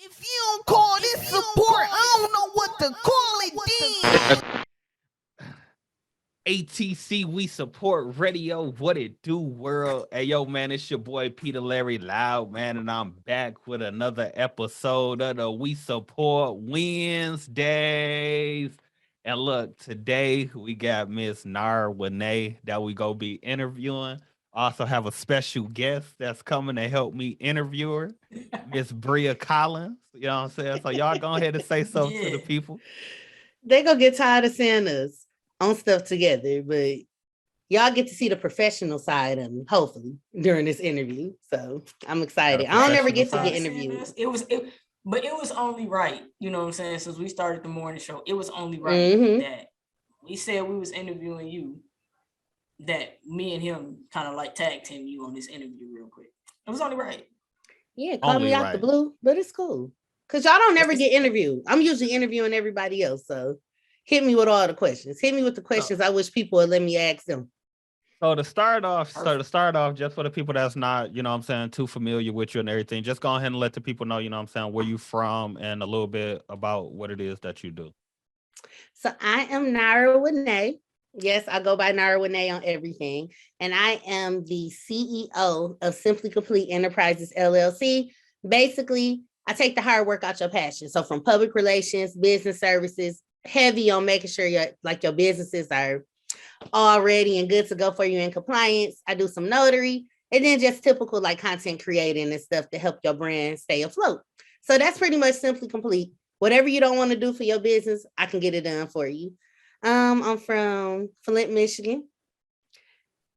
If you don't call this support, I don't know what to call it then. ATC, we support radio. What it do, world? Hey, yo, man, it's your boy Peter Larry Loud, man, and I'm back with another episode of the We Support Wednesdays. And look, today we got Miss Nara Winay that we go be interviewing. Also have a special guest that's coming to help me interview her, Miss Bria Collins. You know what I'm saying? So y'all go ahead and say something to the people. They gonna get tired of seeing us on stuff together, but y'all get to see the professional side of me, hopefully, during this interview. So I'm excited. I don't ever get to get interviewed. But it was only right, you know what I'm saying? Since we started the morning show, it was only right that we said we was interviewing you, that me and him kind of like tag team you on this interview real quick. It was only right. Yeah, call me out the blue, but it's cool. Because y'all don't ever get interviewed. I'm usually interviewing everybody else. So hit me with all the questions. Hit me with the questions I wish people would let me ask them. So to start off, just for the people that's not, you know what I'm saying, too familiar with you and everything, just go ahead and let the people know, you know what I'm saying, where you from and a little bit about what it is that you do. So I am Nara Winay. Yes, I go by Nara Winay on everything. And I am the CEO of Simply Complete Enterprises, LLC. Basically, I take the hard work out your passion. So from public relations, business services, heavy on making sure your businesses are all ready and good to go for you in compliance. I do some notary and then just typical like content creating and stuff to help your brand stay afloat. So that's pretty much Simply Complete. Whatever you don't want to do for your business, I can get it done for you. I'm from Flint, Michigan.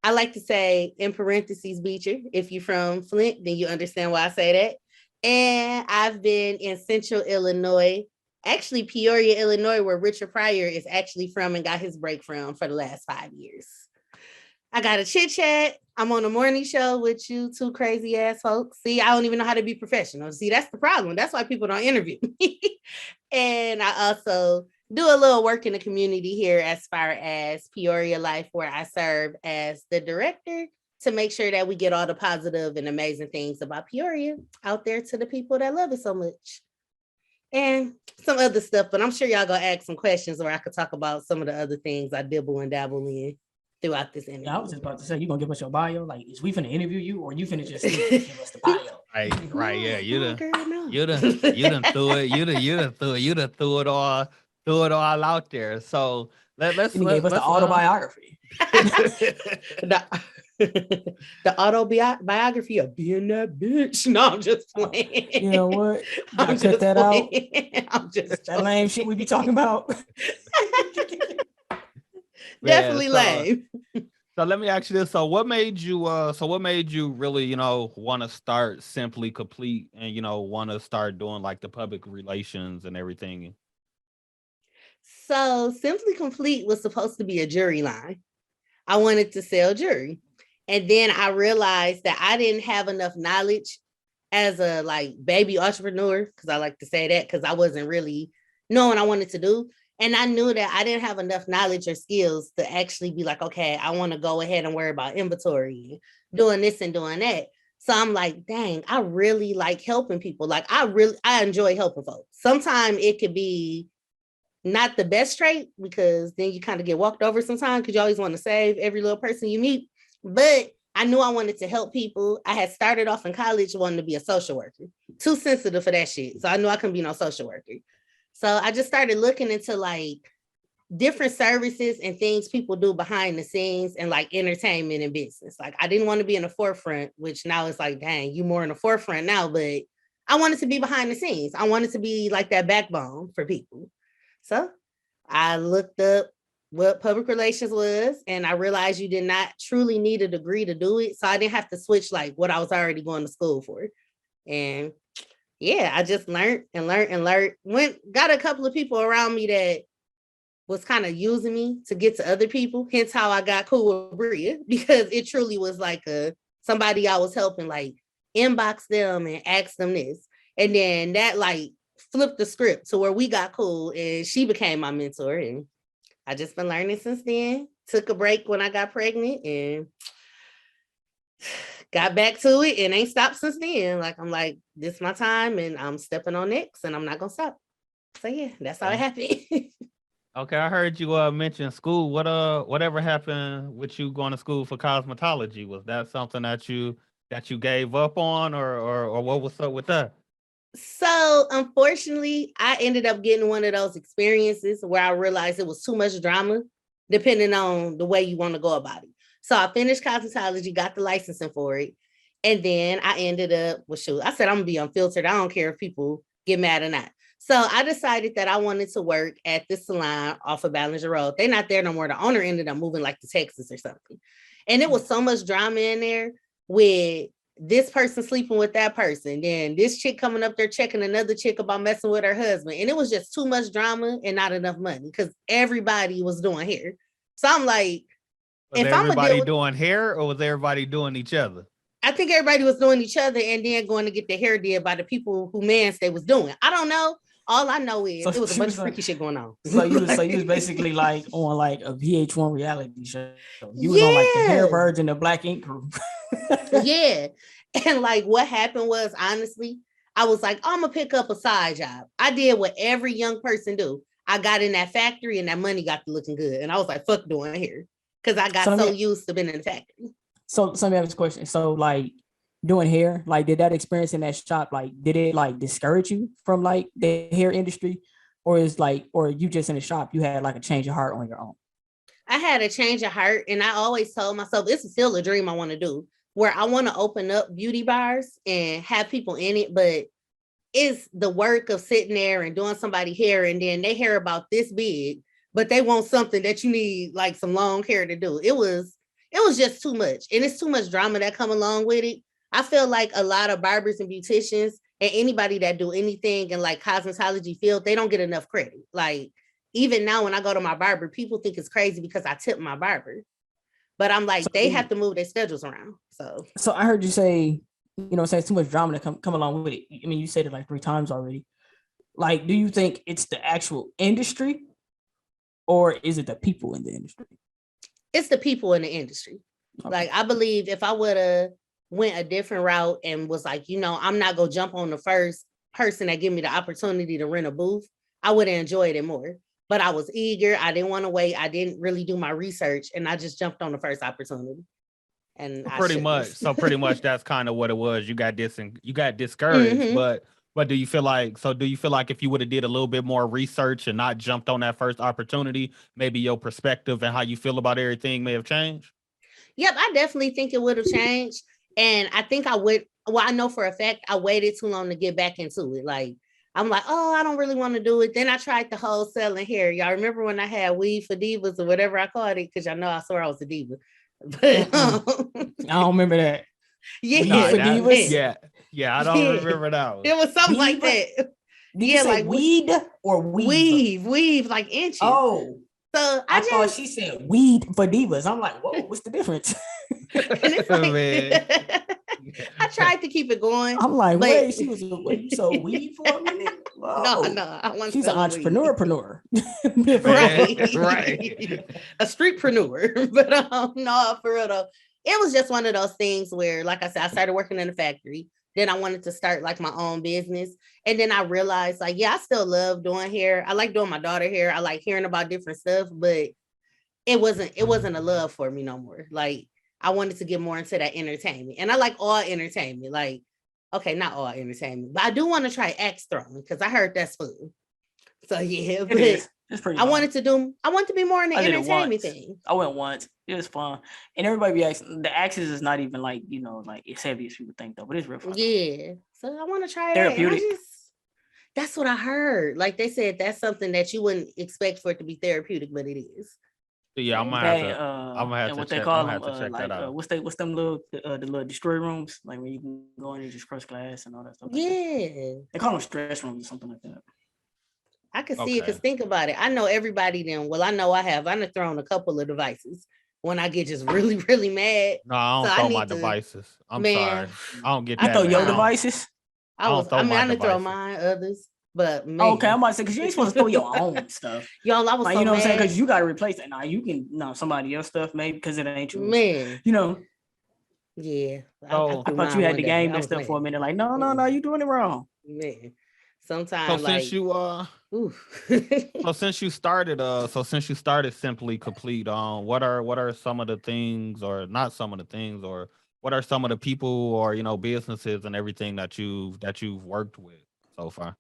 I like to say in parentheses, Beecher. If you're from Flint, then you understand why I say that. And I've been in Central Illinois, actually Peoria, Illinois, where Richard Pryor is actually from and got his break from for the last 5 years. I got a chit chat. I'm on a morning show with you two crazy ass folks. See, I don't even know how to be professional. See, that's the problem. That's why people don't interview me. And I also do a little work in the community here as far as Peoria Life, where I serve as the director to make sure that we get all the positive and amazing things about Peoria out there to the people that love it so much. And some other stuff, but I'm sure y'all gonna ask some questions or I could talk about some of the other things I dibble and dabble in throughout this interview. Yeah, I was just about to say, you gonna give us your bio? Like, is we finna interview you or you finna just give us the bio? Right, yeah. You done threw it all out there. So let's give us the autobiography. The autobiography of being that bitch. No, I'm just playing. You know what? I'm just that playing. I'm just that lame shit we be talking about. Definitely lame. So let me ask you this. So what made you really, want to start Simply Complete and, want to start doing like the public relations and everything? So Simply Complete was supposed to be a jewelry line. I wanted to sell jewelry. And then I realized that I didn't have enough knowledge as a like baby entrepreneur, because I like to say that because I wasn't really knowing what I wanted to do. And I knew that I didn't have enough knowledge or skills to actually be like, okay, I want to go ahead and worry about inventory, doing this and doing that. So I'm like, dang, I really like helping people. Like I enjoy helping folks. Sometimes it could be not the best trait because then you kind of get walked over sometimes because you always want to save every little person you meet. But I knew I wanted to help people. I had started off in college wanting to be a social worker. Too sensitive for that shit. So I knew I couldn't be no social worker. So I just started looking into like different services and things people do behind the scenes and like entertainment and business. Like I didn't want to be in the forefront, which now it's like, dang, you more in the forefront now, but I wanted to be behind the scenes. I wanted to be like that backbone for people. So I looked up what public relations was, and I realized you did not truly need a degree to do it. So I didn't have to switch like what I was already going to school for. And yeah, I just learned. Got a couple of people around me that was kind of using me to get to other people. Hence how I got cool with Bria, because it truly was like somebody I was helping like inbox them and ask them this. And then that like flipped the script to where we got cool and she became my mentor. And I just been learning since then. Took a break when I got pregnant and got back to it and ain't stopped since then. Like I'm like, this is my time and I'm stepping on next and I'm not gonna stop. So yeah, that's how it happened. Okay, I heard you mention school. Whatever happened with you going to school for cosmetology? Was that something that you gave up on, or what was up with that? So unfortunately, I ended up getting one of those experiences where I realized it was too much drama, depending on the way you want to go about it. So I finished cosmetology, got the licensing for it, and then I ended up with shoot. I said I'm gonna be unfiltered. I don't care if people get mad or not. So I decided that I wanted to work at this salon off of Ballinger Road. They're not there no more. The owner ended up moving like to Texas or something, and it was so much drama in there with this person sleeping with that person, then this chick coming up there checking another chick about messing with her husband. And it was just too much drama and not enough money because everybody was doing hair. So I'm like, Was if I'm everybody doing hair or was everybody doing each other? I think everybody was doing each other and then going to get their hair did by the people who mans they was doing. I don't know. All I know is it was a bunch of freaky shit going on. So you was basically like on like a VH1 reality show. You was on like the Hair Birds and the Black Ink Crew. Yeah. And like what happened was honestly, I was like, I'm gonna pick up a side job. I did what every young person do. I got in that factory and that money got to looking good. And I was like, fuck doing hair. Because I got so used to being in the factory. So let me ask this question. So like doing hair, like did that experience in that shop, like did it like discourage you from like the hair industry? Or is like, or you just in the shop, you had like a change of heart on your own? I had a change of heart and I always told myself, this is still a dream I want to do, where I want to open up beauty bars and have people in it, but it's the work of sitting there and doing somebody's hair and then they hair about this big, but they want something that you need like some long hair to do. It was just too much. And it's too much drama that come along with it. I feel like a lot of barbers and beauticians and anybody that do anything in like cosmetology field, they don't get enough credit. Like even now when I go to my barber, people think it's crazy because I tip my barber. But I'm like, so they have to move their schedules around. So I heard you say, say too much drama to come along with it. I mean, you said it like 3 times already. Like, do you think it's the actual industry or is it the people in the industry? It's the people in the industry. Okay. Like, I believe if I would have went a different route and was like, I'm not going to jump on the first person that give me the opportunity to rent a booth, I would have enjoyed it more. But I was eager. I didn't want to wait. I didn't really do my research and I just jumped on the first opportunity. And pretty much that's kind of what it was. You got discouraged, mm-hmm. but do you feel like if you would have did a little bit more research and not jumped on that first opportunity, maybe your perspective and how you feel about everything may have changed? Yep, I definitely think it would have changed. And I think I would, I know for a fact I waited too long to get back into it. Like, I'm like, oh, I don't really want to do it. Then I tried the wholesaling hair. Y'all remember when I had Weed for Divas or whatever I called it? Because y'all know I swore I was a diva. But I don't remember that. Yeah, for Divas? Yeah, I don't remember that one. It was something like that. Did you say like weed or weave? Weave like inches. Oh. So I thought she said weed for divas. I'm like, whoa, what's the difference? And it's like, I tried to keep it going. I'm like, wait, she was you sold weed for a minute? Whoa. No, I want. She's an entrepreneur. right. A streetpreneur. But no, for real though, it was just one of those things where, like I said, I started working in a factory. Then I wanted to start like my own business. And then I realized like, yeah, I still love doing hair. I like doing my daughter hair. I like hearing about different stuff, but it wasn't a love for me no more. Like I wanted to get more into that entertainment. And I like all entertainment. Like, okay, not all entertainment, but I do want to try axe throwing because I heard that's fun. So yeah, but it's pretty I wanted to be more in the entertainment thing. I went once. It was fun. And everybody be asking, the axes is not even like, like it's heavy as people think though, but it's real fun. Yeah. So I want to try therapeutic. That's what I heard. Like they said, that's something that you wouldn't expect for it to be therapeutic, but it is. Yeah, I'm gonna have to what check, they call them, like, that out. What's them little the little destroy rooms, like when you can go in and just crush glass and all that stuff. Yeah. Like they call them stress rooms or something like that. I can see it because think about it. I know everybody then. Well, I know I've thrown a couple of devices when I get just really, really mad. No, I don't throw my devices. I'm sorry. I don't get that. I throw your devices. I didn't throw mine, others. But man. Okay, I'm about to say because you ain't supposed to throw your own stuff. Y'all, I was like, so you know mad. what I'm saying? Because you gotta replace it. Now you can somebody else stuff maybe because it ain't yours. Man. Yeah, I So I threw thought you mine had one to day. game I that was stuff for a mad. minute. Like, no, you doing it wrong. Man, so sometimes since like, you ooh. since you started Simply Complete, what are some of the things, or not some of the things, or what are some of the people, or businesses and everything that you've worked with so far?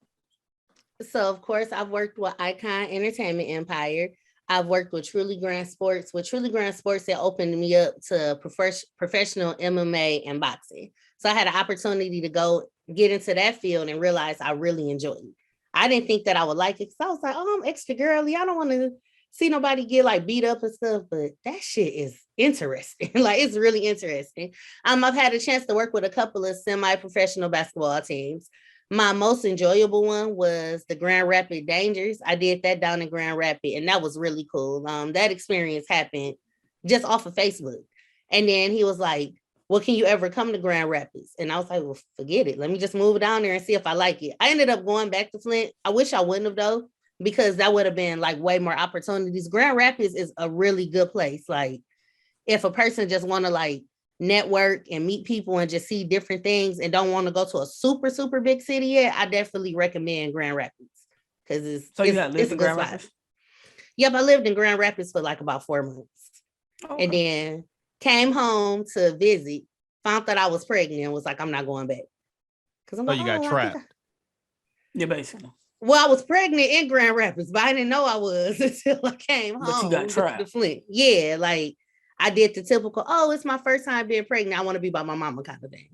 So of course I've worked with Icon Entertainment Empire. I've worked with Truly Grand Sports. With Truly Grand Sports, it opened me up to professional MMA and boxing. So I had an opportunity to go get into that field and realize I really enjoyed it. I didn't think that I would like it because I was like, oh, I'm extra girly. I don't want to see nobody get like beat up and stuff, but that shit is interesting. Like it's really interesting. I've had a chance to work with a couple of semi-professional basketball teams. My most enjoyable one was the Grand Rapid Dangers. I did that down in Grand Rapid, and that was really cool. That experience happened just off of Facebook. And then he was like, well, can you ever come to Grand Rapids? And I was like, well, forget it. Let me just move down there and see if I like it. I ended up going back to Flint. I wish I wouldn't have though, because that would have been like way more opportunities. Grand Rapids is a really good place. Like if a person just want to like network and meet people and just see different things and don't want to go to a super big city yet, I definitely recommend Grand Rapids because So you had it's lived a in good Grand spot. Rapids? Yep, I lived in Grand Rapids for like about 4 months. Okay. And then came home to visit, found that I was pregnant and was like, I'm not going back. Because I'm So like, you got oh, I think trapped. Yeah, basically. well, I was pregnant in Grand Rapids, but I didn't know I was until I came But you got home trapped. to Flint. Yeah, like I did the typical, oh, it's my first time being pregnant. I want to be by my mama kind of thing.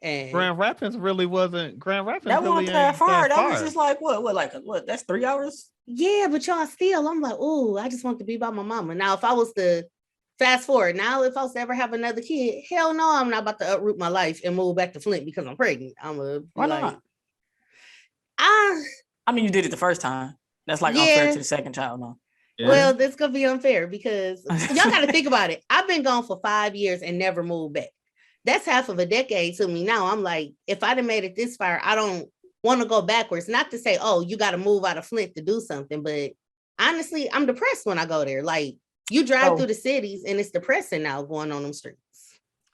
And Grand Rapids Grand Rapids That really wasn't that ain't far. that That was far. just like what? That's 3 hours. yeah, but y'all still, I'm like, oh, I just want to be by my mama. Now, if I was to fast forward, now if I was to ever have another kid, hell no, I'm not about to uproot my life and move back to Flint because I'm pregnant. I'm gonna be Why like, not? ah, I mean, you did it the first time. That's like unfair yeah. to the second child, no. Yeah. Well, that's gonna be unfair because y'all got to think about it. I've been gone for 5 years and never moved back. That's half of a decade to me now. I'm like, if I'd have made it this far, I don't want to go backwards. Not to say, oh, you got to move out of Flint to do something, but honestly, I'm depressed when I go there. Like, you drive through the cities and it's depressing now going on them streets.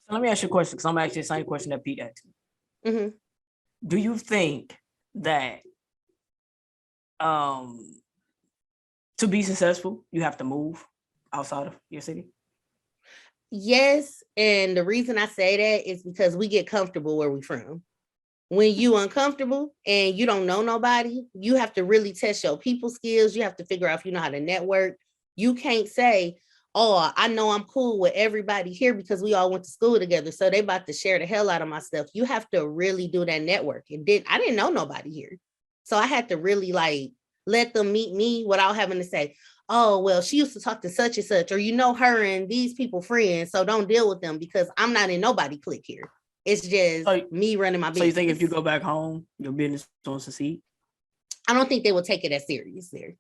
So let me ask you a question, because I'm actually the same question that Pete asked me. Mm-hmm. Do you think that to be successful, you have to move outside of your city? Yes, and the reason I say that is because we get comfortable where we from. When you uncomfortable and you don't know nobody, you have to really test your people skills. You have to figure out if you know how to network. You can't say, oh, I know I'm cool with everybody here because we all went to school together, so they about to share the hell out of my stuff. You have to really do that network. And I didn't know nobody here. So I had to really like let them meet me without having to say, oh, well, she used to talk to such and such, or you know her and these people friends, so don't deal with them because I'm not in nobody clique here. It's just me running my business. So you think if you go back home, your business won't succeed? I don't think they will take it as serious there.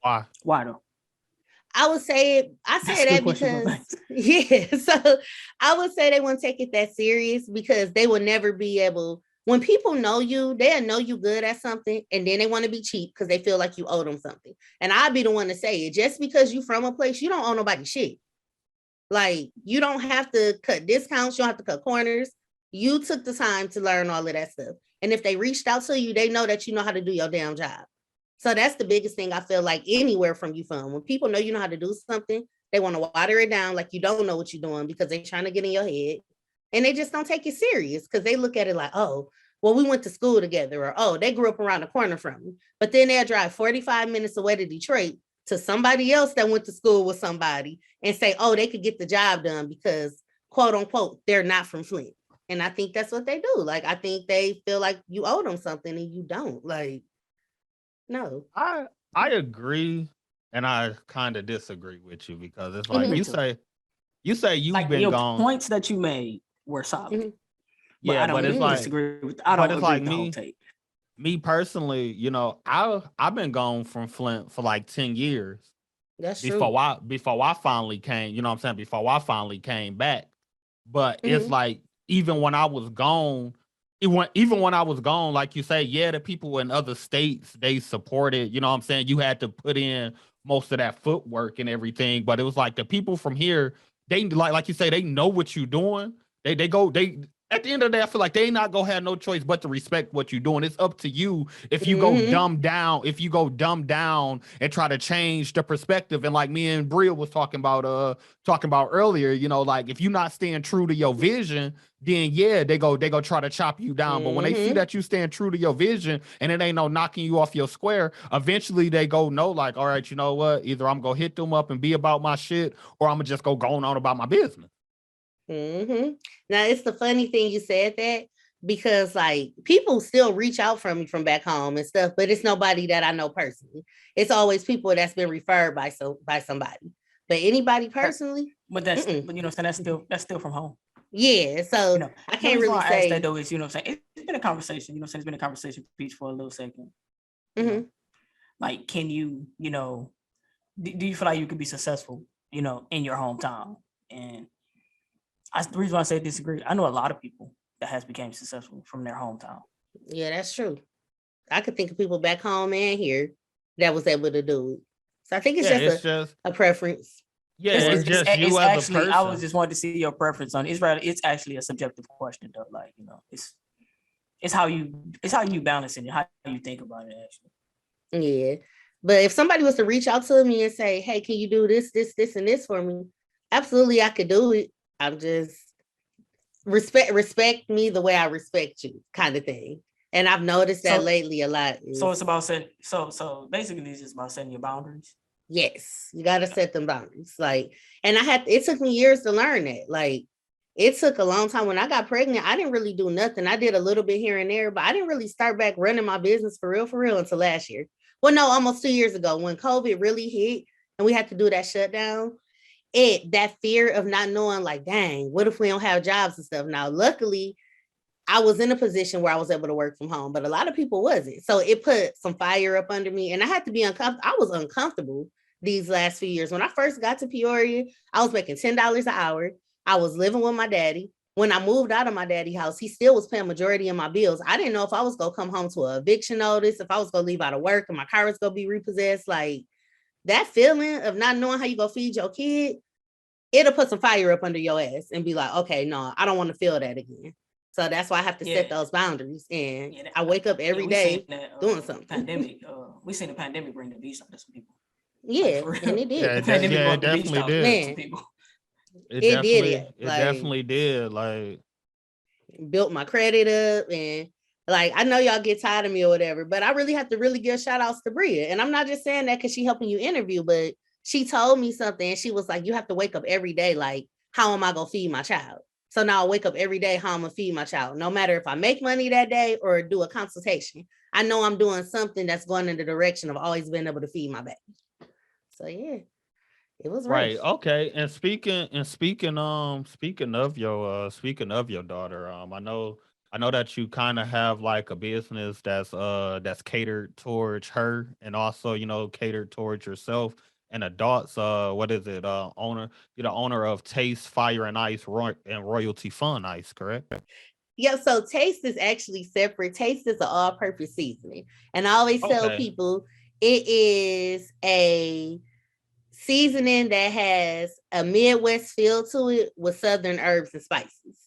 Why? Why though? I would say it. I say that because yeah. So I would say they wouldn't take it that serious because they will never be able. When people know you, they'll know you good at something, and then they want to be cheap because they feel like you owe them something. And I'd be the one to say it. Just because you from a place, you don't owe nobody shit. Like you don't have to cut discounts. You don't have to cut corners. You took the time to learn all of that stuff. And if they reached out to you, they know that you know how to do your damn job. So that's the biggest thing I feel like anywhere from you from. When people know you know how to do something, they want to water it down like you don't know what you're doing because they're trying to get in your head. And they just don't take it serious because they look at it like, oh, well, we went to school together, or oh, they grew up around the corner from me. But then they'll drive 45 minutes away to Detroit to somebody else that went to school with somebody and say, oh, they could get the job done because, quote unquote, they're not from Flint. And I think that's what they do. Like, I think they feel like you owe them something and you don't. Like, no. I agree, and I kind of disagree with you because it's like you say you've like been your gone. Points that you made were solid. Mm-hmm. But Yeah, I don't but it's really like disagree with. I don't agree like with the whole take. me personally, I've been gone from Flint for like 10 years. That's before true. before I finally came, you know what I'm saying? Before I finally came back. But it's Mm-hmm. like even when I was gone, even when I was gone, like you say, yeah, the people in other states, they supported, you know what I'm saying? You had to put in most of that footwork and everything. But it was like the people from here, they like you say, they know what you're doing. They at the end of the day, I feel like they not gonna have no choice but to respect what you're doing. It's up to you if you go dumb down, and try to change the perspective. And like me and Bria was talking about earlier, you know, like if you're not staying true to your vision, then yeah, they go try to chop you down. But when they see that you stand true to your vision and it ain't no knocking you off your square, eventually they go, no, like, all right, you know what? Either I'm gonna hit them up and be about my shit, or I'm gonna just go going on about my business. Now it's the funny thing you said that, because like people still reach out from me from back home and stuff, but it's nobody that I know personally. It's always people that's been referred by somebody. But anybody personally, but that's but you know, so that's still from home. Yeah, so you know, I can't really say. Ask that though is, you know what I'm saying, it's been a conversation. You know, it's been a conversation piece for a little second. You know? Like, can you, you know, do you feel like you could be successful, you know, in your hometown? And the reason why I say disagree, I know a lot of people that has became successful from their hometown. Yeah, that's true. I could think of people back home and here that was able to do it. So I think it's just a preference. Yeah, it's just you as a person. I was just wanting to see your preference on it. It's actually a subjective question though. Like, you know, it's how you balance it and how you think about it actually. Yeah. But if somebody was to reach out to me and say, hey, can you do this, and this for me? Absolutely, I could do it. I'm just respect me the way I respect you, kind of thing. And I've noticed that lately a lot. So it's about setting. So basically, it's just about setting your boundaries. Yes, you got to set them boundaries. Like, and it took me years to learn that. Like, it took a long time. When I got pregnant, I didn't really do nothing. I did a little bit here and there, but I didn't really start back running my business for real until last year. Well, no, almost 2 years ago when COVID really hit and we had to do that shutdown. That fear of not knowing, like, dang, what if we don't have jobs and stuff? Now, luckily, I was in a position where I was able to work from home, but a lot of people wasn't. So it put some fire up under me, and I had to be uncomfortable. I was uncomfortable these last few years. When I first got to Peoria, I was making $10 an hour. I was living with my daddy. When I moved out of my daddy's house, he still was paying majority of my bills. I didn't know if I was going to come home to an eviction notice, if I was going to leave out of work and my car was going to be repossessed. Like, that feeling of not knowing how you go feed your kid, it'll put some fire up under your ass and be like, okay, no, I don't want to feel that again. So that's why I have to set those boundaries. And I wake up every day doing something. Pandemic, we seen the pandemic bring the beast out to some people. Yeah, like, and it did. Yeah, it definitely did. Man, it definitely did. Like, built my credit up, and like, I know y'all get tired of me or whatever, but I really have to really give shout outs to Bria. And I'm not just saying that because she helping you interview, but she told me something, and she was like, you have to wake up every day. Like, how am I going to feed my child? So now I wake up every day, how I'm going to feed my child, no matter if I make money that day or do a consultation. I know I'm doing something that's going in the direction of always being able to feed my baby. So yeah, it was right. Okay. And speaking of your daughter, I know that you kind of have like a business that's catered towards her, and also, you know, catered towards yourself and adults. What is it? You're the owner of Taste Fire and Ice and Royalty Fun Ice, correct? Yeah, so Taste is actually separate. Taste is an all-purpose seasoning. And I always tell people it is a seasoning that has a Midwest feel to it with Southern herbs and spices.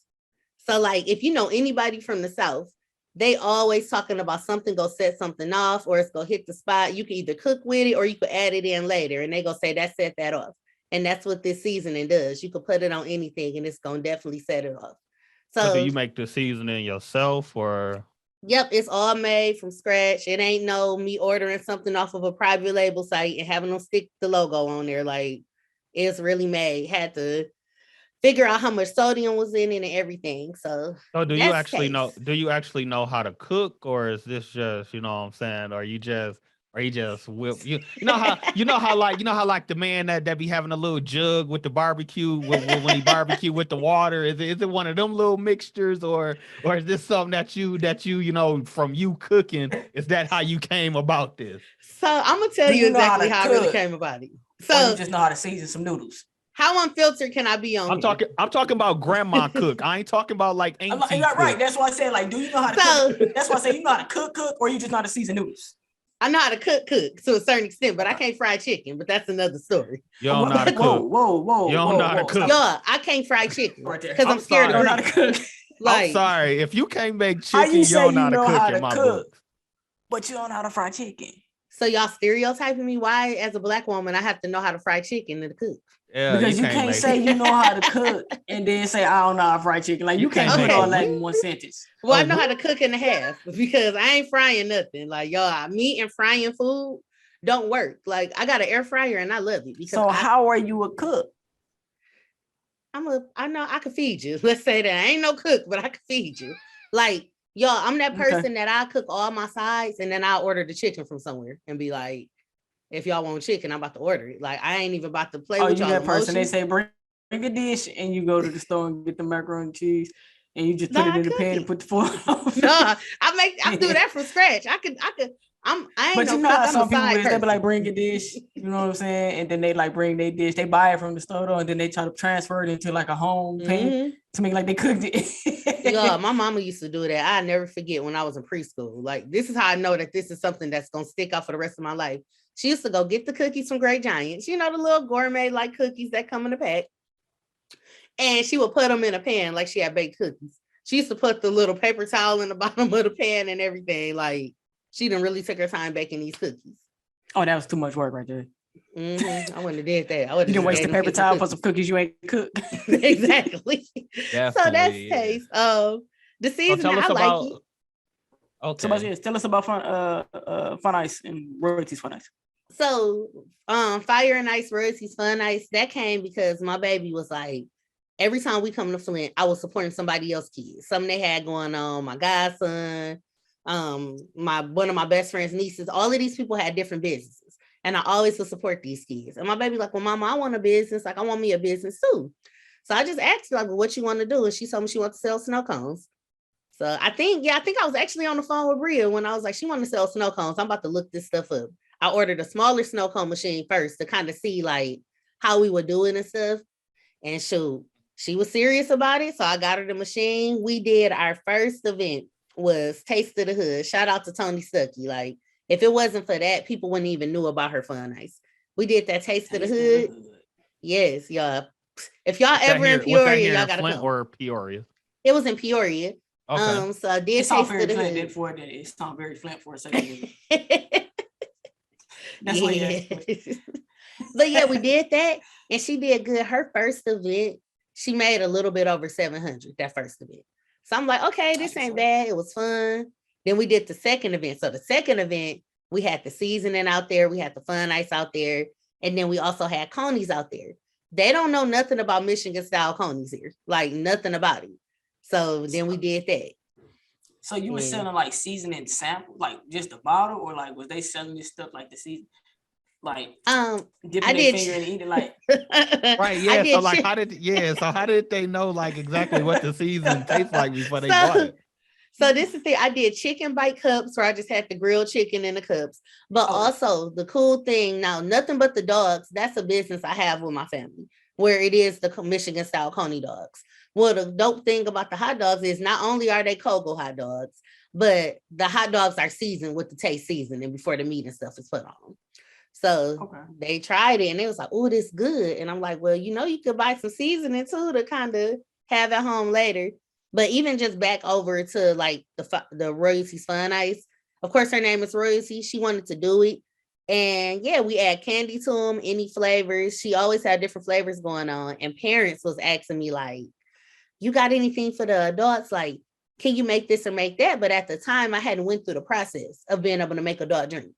So like, if you know anybody from the South, they always talking about something go set something off, or it's gonna hit the spot. You can either cook with it or you could add it in later, and they gonna say that set that off. And that's what this seasoning does. You could put it on anything and it's gonna definitely set it off. So do you make the seasoning yourself, or? Yep, it's all made from scratch. It ain't no me ordering something off of a private label site and having them stick the logo on there. Like, it's really made. Had to figure out how much sodium was in it and everything. So do you actually know? Do you actually know how to cook, or is this just, you know what I'm saying? Or you just whip you know how like the man that be having a little jug with the barbecue when he barbecue with the water, is it one of them little mixtures, or is this something that you know from you cooking, is that how you came about this? So I'm gonna tell you exactly how I really came about it. So you just know how to season some noodles. How unfiltered can I be on? I'm talking about grandma cook. I ain't talking about like auntie. Right. That's why I said, like, do you know how to cook? That's why I say you know how to cook, or you just know how to season noodles. I know how to cook to a certain extent, but I can't fry chicken. But that's another story. You don't know how to cook. Whoa. You don't know how to cook. Yo, I can't fry chicken because I'm scared of of how to cook. I'm sorry. If you can't make How chicken, you you say don't know you know how how to to cook in my cook, book. but you don't know how to fry chicken? So y'all stereotyping me? Why, as a Black woman, I have to know how to fry chicken and to cook? Yeah, because you can't say you know how to cook and then say I don't know how to fry chicken. Like you can't put all that in one sentence. Well, I know how to cook and a half because I ain't frying nothing. Like y'all, meat and frying food don't work. Like I got an air fryer and I love it. Because how are you a cook? I know I can feed you. Let's say that I ain't no cook, but I can feed you. Like y'all, I'm that person that I cook all my sides and then I'll order the chicken from somewhere and be like, if y'all want chicken, I'm about to order it. Like I ain't even about to play with y'all. That person, they say bring a dish and you go to the store and get the macaroni and cheese and you just put it in the pan and put the foil on. No, I do that from scratch. I ain't but no you know cook, how I'm some a people side is, they be like, person. bring a dish, you know what I'm saying? And then they like bring their dish, they buy it from the store though, and then they try to transfer it into like a home pan to make like they cooked it. Yeah, my mama used to do that. I never forget when I was in preschool. Like this is how I know that this is something that's gonna stick out for the rest of my life. She used to go get the cookies from Great Giants, you know, the little gourmet like cookies that come in a pack. And she would put them in a pan like she had baked cookies. She used to put the little paper towel in the bottom of the pan and everything. Like she didn't really take her time baking these cookies. Oh, that was too much work right there. I wouldn't have did that. I would have you waste the paper towel for some cookies you ain't cooked. Exactly. Definitely, so that's taste. The season I like it. Okay. Tell us about Fun Ice and Royalties Fun Ice. So Fire and Ice, Royalties Fun Ice, that came because my baby was like, every time we come to Flint, I was supporting somebody else's kids. Something they had going on, my godson, one of my best friend's nieces, all of these people had different businesses. And I always would support these kids. And my baby like, well, mama, I want a business. Like, I want me a business too. So I just asked her, like, well, what you want to do? And she told me she wants to sell snow cones. So I think I was actually on the phone with Bria when I was like, she wanted to sell snow cones. I'm about to look this stuff up. I ordered a smaller snow cone machine first to kind of see like how we would do it and stuff. And shoot, she was serious about it. So I got her the machine. We did our first event was Taste of the Hood. Shout out to Tony Stuckey. Like, if it wasn't for that, people wouldn't even knew about her Fun Ice. We did that Taste of the Hood. Yes, y'all. If y'all ever in Peoria, y'all gotta come. Or Peoria. It was in Peoria. Okay. So I did Taste of the Hood. It sounded very Flint for a second. That's But yeah, we did that, and she did good. Her first event, she made a little bit over 700 that first event. So I'm like, okay, this ain't bad. It was fun. Then we did the second event. So the second event, we had the seasoning out there, we had the Fun Ice out there, and then we also had conies out there. They don't know nothing about Michigan style conies here, like nothing about it. So then we did that. So you were selling like seasoning samples, like just the bottle, or like was they selling this stuff like the season? Like dipping their finger and eating like right, yeah. So like how did they know like exactly what the season tastes like before they bought it? So this is the thing. I did chicken bite cups where I just had the grilled chicken in the cups. But also the cool thing now, nothing but the dogs. That's a business I have with my family, where it is the Michigan style coney dogs. Well, the dope thing about the hot dogs is not only are they Kogo hot dogs, but the hot dogs are seasoned with the taste seasoning before the meat and stuff is put on. So they tried it and it was like, oh, this good. And I'm like, well, you could buy some seasoning too to kind of have at home later. But even just back over to like the Royalties Fun Ice. Of course, her name is Royalty. She wanted to do it. And yeah, we add candy to them, any flavors. She always had different flavors going on. And parents was asking me like, you got anything for the adults? Like, can you make this or make that? But at the time, I hadn't went through the process of being able to make adult drinks.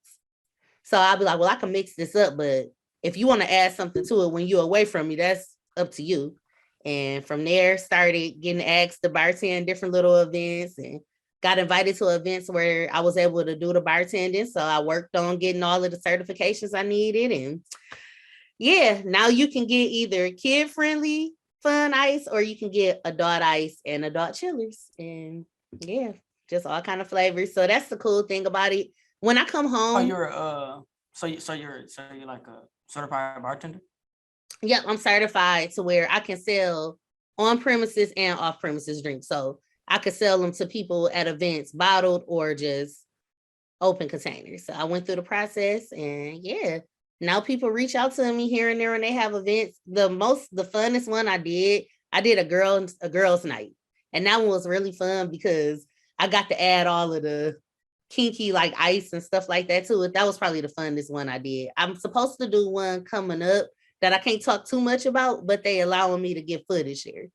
So I'll be like, well, I can mix this up, but if you want to add something to it when you're away from me, that's up to you. And from there, started getting asked to bartend different little events and got invited to events where I was able to do the bartending. So I worked on getting all of the certifications I needed. And yeah, now you can get either kid-friendly Fun Ice or you can get adult ice and adult chillers. And yeah, just all kind of flavors. So that's the cool thing about it. When I come home, you're like a certified bartender? Yeah, I'm certified to where I can sell on premises and off premises drinks. So I could sell them to people at events, bottled or just open containers. So I went through the process, and yeah, now people reach out to me here and there when they have events. The funnest one I did a girls' night, and that one was really fun because I got to add all of the kinky like ice and stuff like that to it. That was probably the funnest one I did. I'm supposed to do one coming up that I can't talk too much about, but they allowing me to get footage there.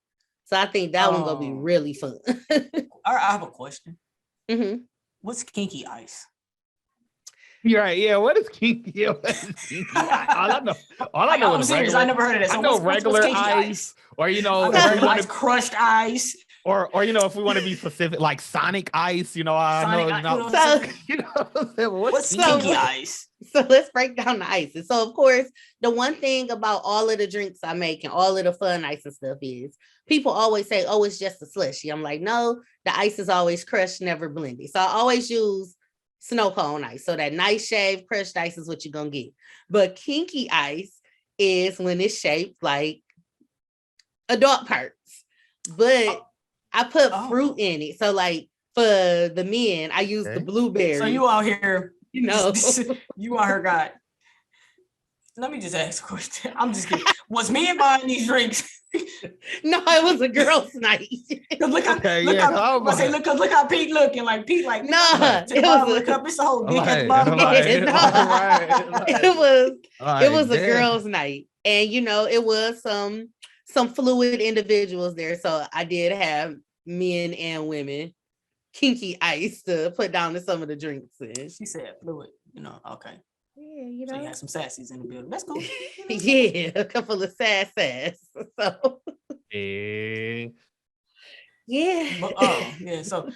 So I think that one gonna be really fun. I have a question. Mm-hmm. What's kinky ice? You're right. Yeah. What is kinky? All I know I'm is serious. regular. I never heard of that. So I know what's regular kinky ice, or if we want to crushed ice, or if we want to be specific, like Sonic ice. What's kinky ice? So let's break down the ices. So of course, the one thing about all of the drinks I make and all of the fun ice and stuff is people always say, "Oh, it's just a slushy." I'm like, no, the ice is always crushed, never blended. So I always use snow cone ice. So that nice shaved crushed ice is what you're gonna get. But kinky ice is when it's shaped like adult parts. But I put fruit in it. So like for the men, I use the blueberry. So you out here, you out here got. Let me just ask a question. I'm just kidding. Was men buying these drinks? No, it was a girls' night. Look how Pete looking. Like Pete, like it was a cup. It's a whole dick at the bottom. It was a girls' night, and it was some fluid individuals there. So I did have men and women kinky ice to put down to some of the drinks. And she said fluid. Okay. Yeah, So you had some sassies in the building. That's cool. Yeah, a couple of sass. So yeah. Yeah. So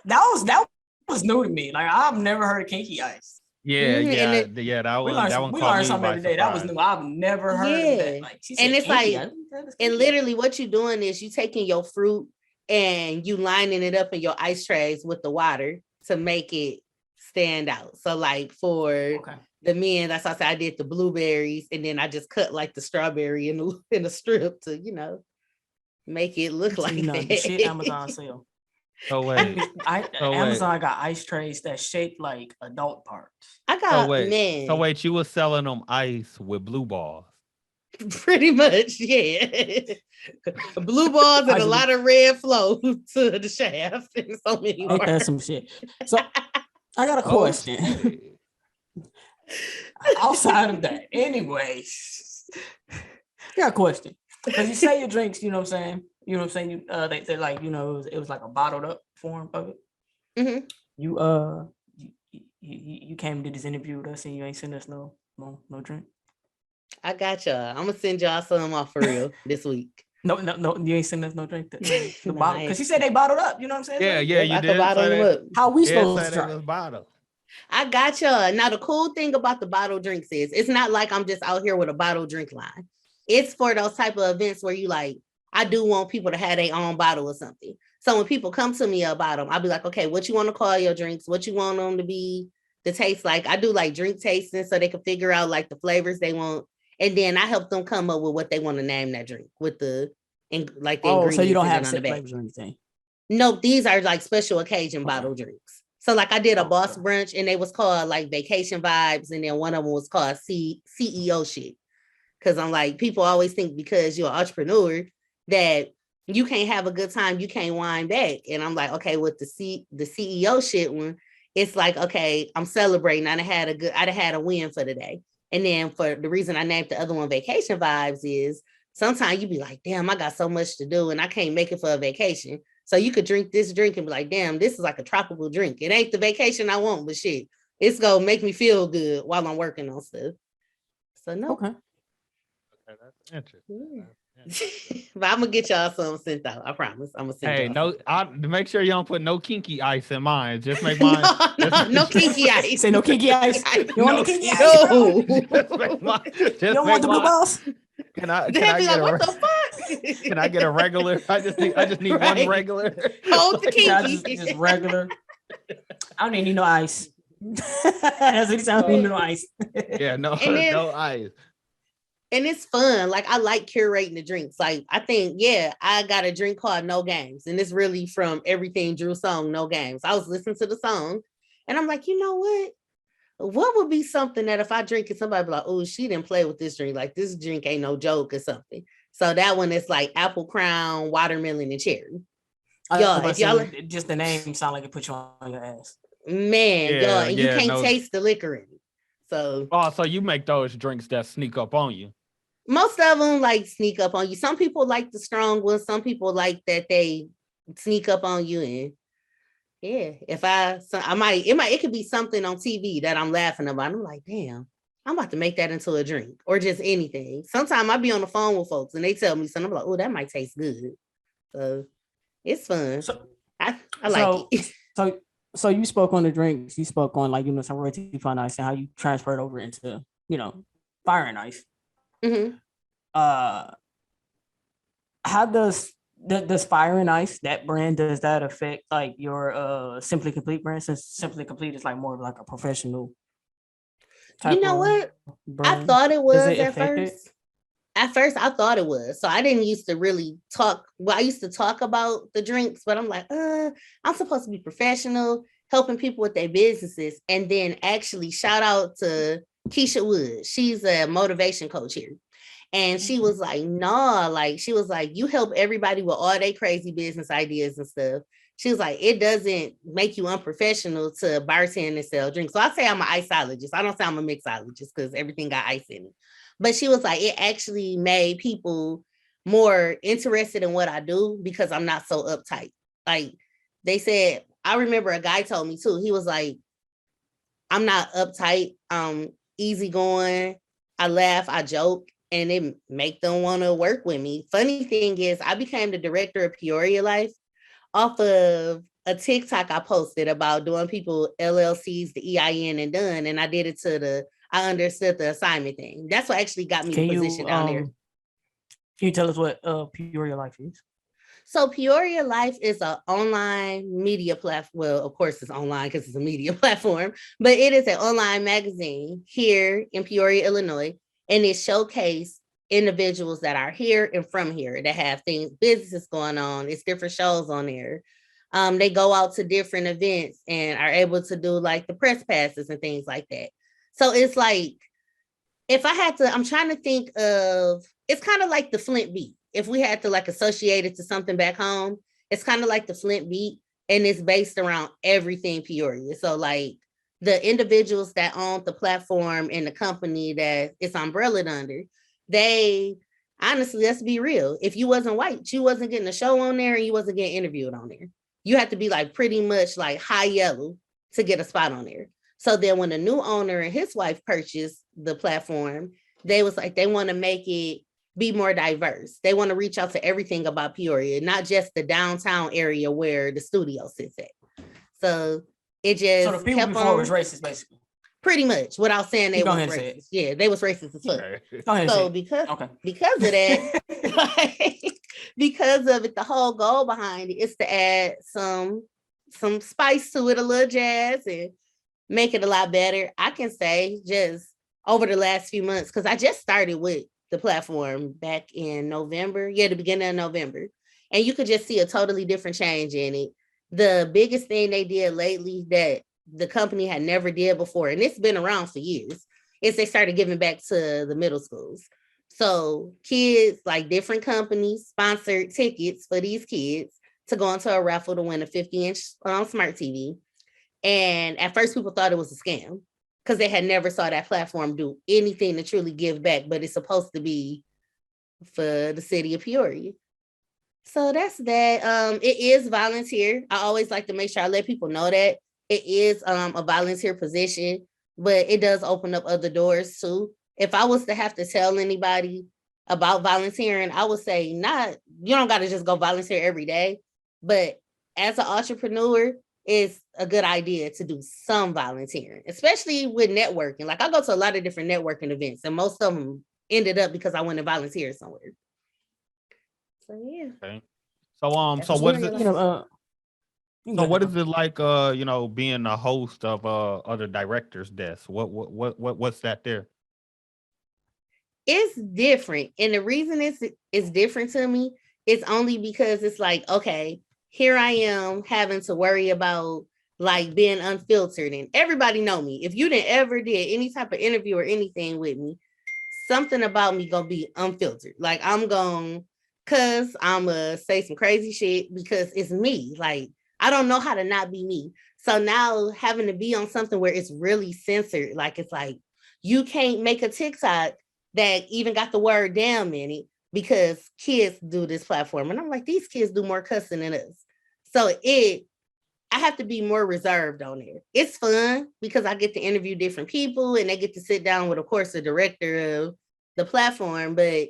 that was new to me. Like I've never heard of kinky ice. Yeah. That one. We learned something every day. That was new. I've never heard of that. Like she said, and it's kinky, like, and literally, what you're doing is you taking your fruit and you lining it up in your ice trays with the water to make it stand out. So like for the men, that's how I did the blueberries, and then I just cut like the strawberry in a strip to make it look like that. The shit Amazon sell. Oh wait, Amazon got ice trays that shaped like adult parts. I got So wait, you were selling them ice with blue balls? Pretty much, yeah. Blue balls and a lot of red flow to the shaft in so many words. That's some shit. So I got a question. Outside of that, anyways, I got a question. Because you say your drinks, you know what I'm saying? You know what I'm saying? They like, it was like a bottled up form of it. Mm-hmm. You came to this interview with us and you ain't send us no drink. I got y'all. I'm gonna send y'all some off for real this week. No, you ain't send us no drink. The bottle, because you said they bottled up. You know what I'm saying? Yeah, you did. Bottle them up. How we supposed to try? Bottle. I got y'all. Now the cool thing about the bottle drinks is it's not like I'm just out here with a bottle drink line. It's for those type of events where you like, I do want people to have their own bottle or something. So when people come to me about them, I'll be like, okay, what you want to call your drinks? What you want them to taste like? I do like drink tasting so they can figure out like the flavors they want. And then I help them come up with what they want to name that drink with the ingredients. So you don't have set flavors or anything? Nope, these are like special occasion bottle drinks. So like I did a boss brunch and they was called like vacation vibes. And then one of them was called CEO shit. Cause I'm like, people always think because you're an entrepreneur that you can't have a good time, you can't wind back. And I'm like, okay, with the CEO shit one, it's like, okay, I'm celebrating. I'd have had a win for the day. And then for the reason I named the other one vacation vibes is sometimes you be like, damn, I got so much to do and I can't make it for a vacation. So you could drink this drink and be like, damn, this is like a tropical drink. It ain't the vacation I want, but shit, it's gonna make me feel good while I'm working on stuff. So no. Okay, that's interesting. Yeah. But I'm gonna get y'all some sent out. I promise. I'm gonna send to make sure you don't put no kinky ice in mine. Just make mine. no kinky ice. Say no kinky ice. You want the kinky ice? No. You don't want the blue balls? Can I get what the fuck? Can I get a regular? I just need one regular. Hold the kinky. Just regular. I don't even need no ice. That's what it sounds. No ice. Yeah, no ice. And it's fun. Like I like curating the drinks. Like I think, yeah, I got a drink called No Games, and it's really from everything Drew song No Games. I was listening to the song, and I'm like, you know what? What would be something that if I drink it, somebody be like, oh, she didn't play with this drink. Like this drink ain't no joke or something. So that one is like apple crown, watermelon, and cherry. Y'all, if y'all just the name sound like it put you on your ass. Man, y'all, and you can't taste the liquor in it. So so you make those drinks that sneak up on you. Most of them like sneak up on you. Some people like the strong ones. Some people like that they sneak up on you. And yeah, if it could be something on TV that I'm laughing about. I'm like, damn, I'm about to make that into a drink or just anything. Sometimes I be on the phone with folks and they tell me something. I'm like, oh, that might taste good. So it's fun. I like it. So you spoke on the drinks. You spoke on some royalty fund ice and how you transferred over into fire and ice. Mm-hmm. How does Fire and Ice, that brand, does that affect like your Simply Complete brand? Since Simply Complete is like more of like a professional type. You know what? Brand. I thought it was it at first. At first, I thought it was. So I didn't used to really talk. Well, I used to talk about the drinks, but I'm like, I'm supposed to be professional, helping people with their businesses. And then actually shout out to Keisha Wood. She's a motivation coach here. And she was like, nah, like she was like, you help everybody with all their crazy business ideas and stuff. She was like, it doesn't make you unprofessional to bartend and sell drinks. So I say I'm an iceologist. I don't say I'm a mixologist because everything got ice in it. But she was like, it actually made people more interested in what I do because I'm not so uptight. Like they said, I remember a guy told me too, he was like, I'm not uptight, easygoing. I laugh, I joke, and it make them want to work with me. Funny thing is, I became the director of Peoria Life off of a TikTok I posted about doing people LLCs, the EIN and done, and I did it to I understood the assignment thing. That's what actually got me the position down there. Can you tell us what Peoria Life is? So Peoria Life is an online media platform. Well, of course it's online because it's a media platform, but it is an online magazine here in Peoria, Illinois, and it showcases individuals that are here and from here that have businesses going on. It's different shows on there. They go out to different events and are able to do like the press passes and things like that. So it's like, if I had to, I'm trying to think of, it's kind of like the Flint Beat. If we had to like associate it to something back home, it's kind of like the Flint Beat, and it's based around everything Peoria. So like the individuals that own the platform and the company that it's umbrellaed under, they honestly, let's be real. If you wasn't white, you wasn't getting a show on there and you wasn't getting interviewed on there. You had to be like pretty much like high yellow to get a spot on there. So then when the new owner and his wife purchased the platform, they was like, they want to make it be more diverse. They want to reach out to everything about Peoria, not just the downtown area where the studio sits at. So it just so the people kept before was racist, basically. Pretty much, without saying they was racist. Yeah, they was racist as fuck. So because of that, like, because of it, the whole goal behind it is to add some spice to it, a little jazz, and make it a lot better. I can say just over the last few months, because I just started with the platform back in November. Yeah, the beginning of November. And you could just see a totally different change in it. The biggest thing they did lately that the company had never did before, and it's been around for years, is they started giving back to the middle schools. So kids, like different companies, sponsored tickets for these kids to go into a raffle to win a 50-inch smart TV. And at first people thought it was a scam because they had never saw that platform do anything to truly give back, but it's supposed to be for the city of Peoria. So that's that. It is volunteer. I always like to make sure I let people know that it is a volunteer position, but it does open up other doors too. If I was to have to tell anybody about volunteering, I would say you don't got to just go volunteer every day, but as an entrepreneur, it's a good idea to do some volunteering, especially with networking. Like I go to a lot of different networking events, and most of them ended up because I went to volunteer somewhere. So yeah. Okay. So what is it? So what is it like? Being a host of other directors' desks. What's that there? it's different. And the reason it's different to me is only because it's like, okay, here I am having to worry about like being unfiltered. And everybody know me. If you didn't ever did any type of interview or anything with me, something about me gonna be unfiltered. Like I'm gonna cause I'ma say some crazy shit because it's me. Like I don't know how to not be me. So now having to be on something where it's really censored, like it's like you can't make a TikTok that even got the word damn in it because kids do this platform. And I'm like, these kids do more cussing than us. So I have to be more reserved on there. It's fun because I get to interview different people and they get to sit down with, of course, the director of the platform. But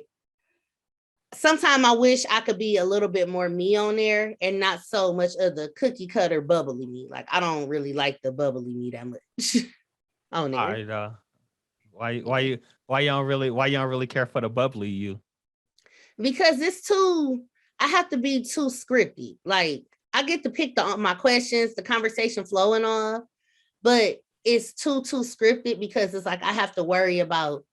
sometimes I wish I could be a little bit more me on there and not so much of the cookie cutter bubbly me. Like I don't really like the bubbly me that much on there. All right, why you don't really care for the bubbly you? Because it's too, I have to be too scripted. Like I get to pick my questions, the conversation flowing on, but it's too scripted because it's like I have to worry about,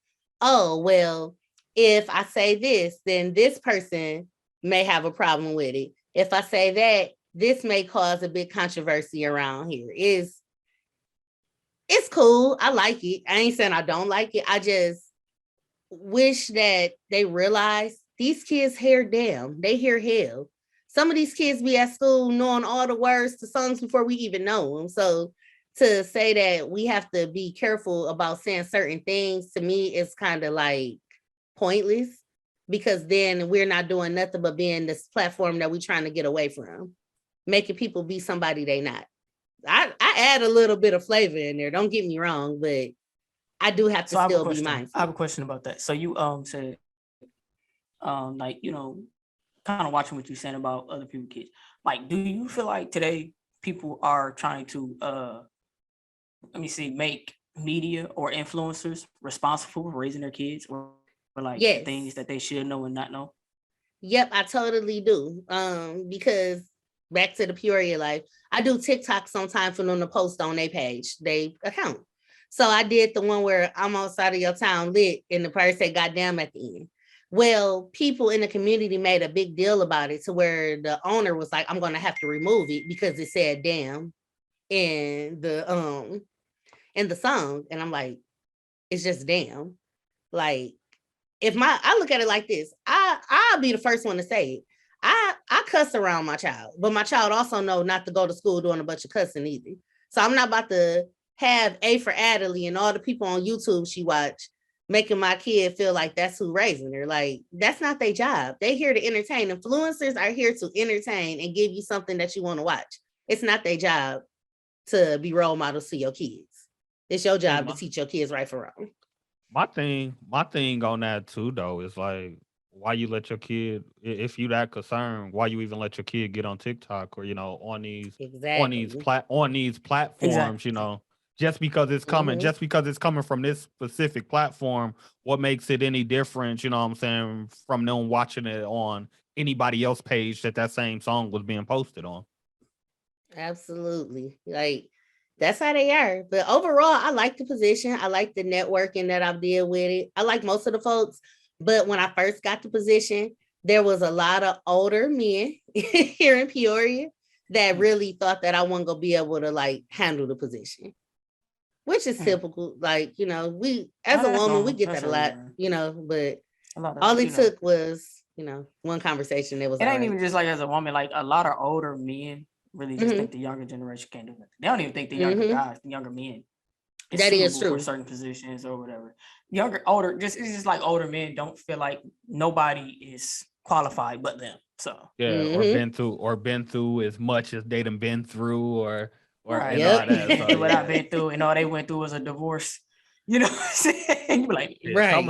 oh, well, if I say this, then this person may have a problem with it. If I say that, this may cause a big controversy around here. It's cool. I like it. I ain't saying I don't like it. I just wish that they realize these kids hear damn. They hear hell. Some of these kids be at school knowing all the words to songs before we even know them. So to say that we have to be careful about saying certain things, to me is kind of like pointless because then we're not doing nothing but being this platform that we're trying to get away from, making people be somebody they not. I add a little bit of flavor in there. Don't get me wrong, but I do have to still be mindful. I have a question about that. So you said like, kind of watching what you're saying about other people's kids. Like, do you feel like today people are trying to make media or influencers responsible for raising their kids or like yes. things that they should know and not know? Yep, I totally do. Because back to the Peoria life, I do TikTok sometimes for them to post on their page, they account. So I did the one where I'm outside of your town lit and the person said goddamn at the end. Well, people in the community made a big deal about it to where the owner was like, I'm gonna have to remove it because it said damn in the song. And I'm like, it's just damn. Like if I look at it like this, I'll be the first one to say it. I cuss around my child, but my child also know not to go to school doing a bunch of cussing either. So I'm not about to have A for Adelie and all the people on YouTube she watch making my kid feel like that's who raising her. Like that's not their job. They here to entertain. Influencers are here to entertain and give you something that you want to watch. It's not their job to be role models to your kids. It's your job to teach your kids right from wrong. My thing on that too though is like, why you let your kid, if you that concerned, why you even let your kid get on TikTok or on these on these platforms, just because it's coming, just because it's coming from this specific platform, what makes it any different, what I'm saying, from them watching it on anybody else page that same song was being posted on. Absolutely. Like that's how they are. But overall, I like the position. I like the networking that I've did with it. I like most of the folks. But when I first got the position, there was a lot of older men here in Peoria that really thought that I wasn't going to be able to like handle the position, which is typical. Like, we, as a woman, we get that a lot, but all it took was, one conversation. It ain't even just like as a woman, like a lot of older men really just think the younger generation can't do nothing. They don't even think the younger guys, the younger men, that is true for certain positions or whatever. It's just like older men don't feel like nobody is qualified but them. So or been through as much as they done been through or right. and all that. So, what I've been through and all they went through was a divorce. You know what I'm saying? You be like, right. Some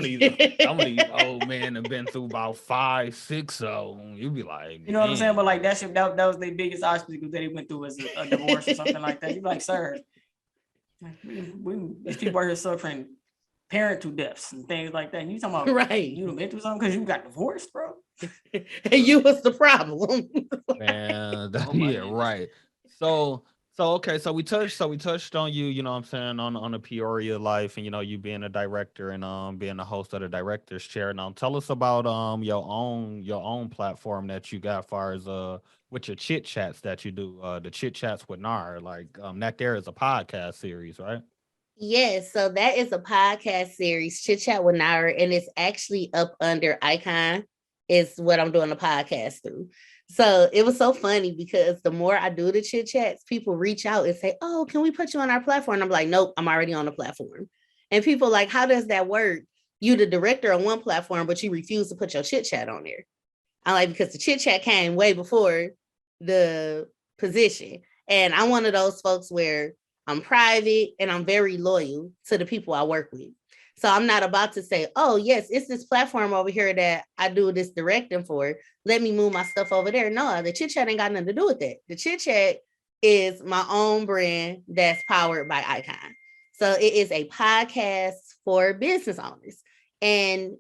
of these old men have been through about 5, 6 of them. You be like, you know what I'm saying? But like that shit, that was their biggest obstacle that they went through was a divorce or something like that. You be like, sir, these people are here suffering parental deaths and things like that. And you talking about right? You been through something because you got divorced, bro. And you was the problem. Man, right. So So we touched on you, you know what I'm saying, on the Peoria life and you being a director and being the host of the directors chair. Now tell us about your own platform that you got far as with your chit chats that you do, the chit chats with Nar. Like that there is a podcast series, right? Yes, so that is a podcast series, Chit Chat with Naira, and it's actually up under Icon, is what I'm doing the podcast through. So it was so funny because the more I do the chit chats, people reach out and say, "Oh, can we put you on our platform?" And I'm like, "Nope, I'm already on the platform." And people like, "How does that work? You the director on one platform, but you refuse to put your chit chat on there." I'm like, because the chit chat came way before the position. And I'm one of those folks where I'm private and I'm very loyal to the people I work with. So I'm not about to say, oh, yes, it's this platform over here that I do this directing for. Let me move my stuff over there. No, the chit chat ain't got nothing to do with that. The chit chat is my own brand that's powered by Icon. So it is a podcast for business owners. And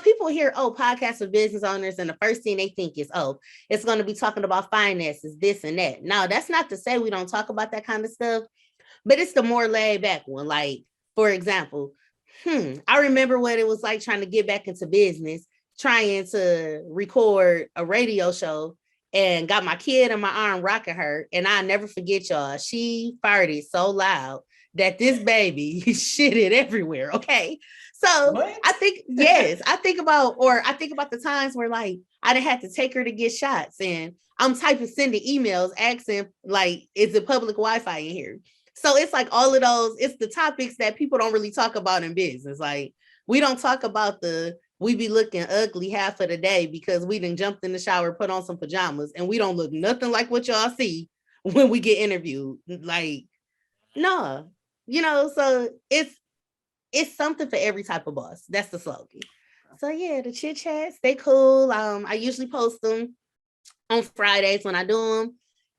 people hear, oh, podcasts for business owners, and the first thing they think is, oh, it's going to be talking about finances, this and that. Now, that's not to say we don't talk about that kind of stuff, but it's the more laid back one. Like, for example, I remember what it was like trying to get back into business, trying to record a radio show, and got my kid in my arm rocking her. And I never forget, y'all, she farted so loud that this baby shitted everywhere. Okay. So What? I think, yes, I think about the times where like I done had to take her to get shots, and I'm typing, sending emails asking, like, is it public Wi-Fi in here? So it's like all of those, it's the topics that people don't really talk about in business. Like, we don't talk about we be looking ugly half of the day because we done jumped in the shower, put on some pajamas, and we don't look nothing like what y'all see when we get interviewed. Like, no, so it's something for every type of boss. That's the slogan. So yeah, the chit chats, they cool. I usually post them on Fridays when I do them.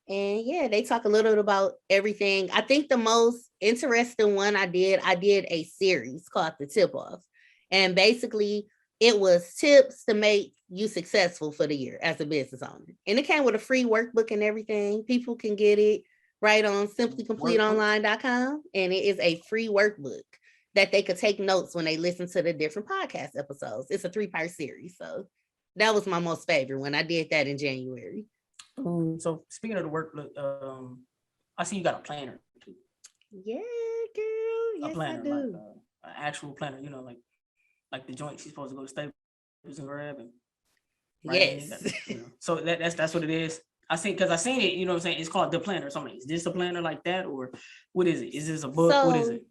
And yeah, they talk a little bit about everything. I think the most interesting one I did a series called The Tip Off. And basically, it was tips to make you successful for the year as a business owner. And it came with a free workbook and everything. People can get it right on simplycompleteonline.com. And it is a free workbook that they could take notes when they listen to the different podcast episodes. It's a 3-part series. So that was my most favorite when I did that in January. So speaking of the workbook, I see you got a planner too. Yeah, girl. Yes, a planner, I do. like an actual planner. Like the joint she's supposed to go to Staples and grab and yes. So that's what it is. I seen it. You know what I'm saying? It's called the planner. Something. Is this a planner like that, or what is it? Is this a book? So, what is it?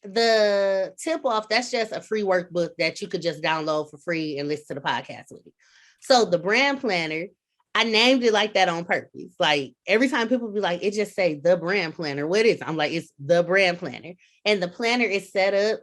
The Tip Off, that's just a free workbook that you could just download for free and listen to the podcast with it. So the brand planner, I named it like that on purpose. Like every time people be like, it just say the brand planner. What is it? I'm like, it's the brand planner. And the planner is set up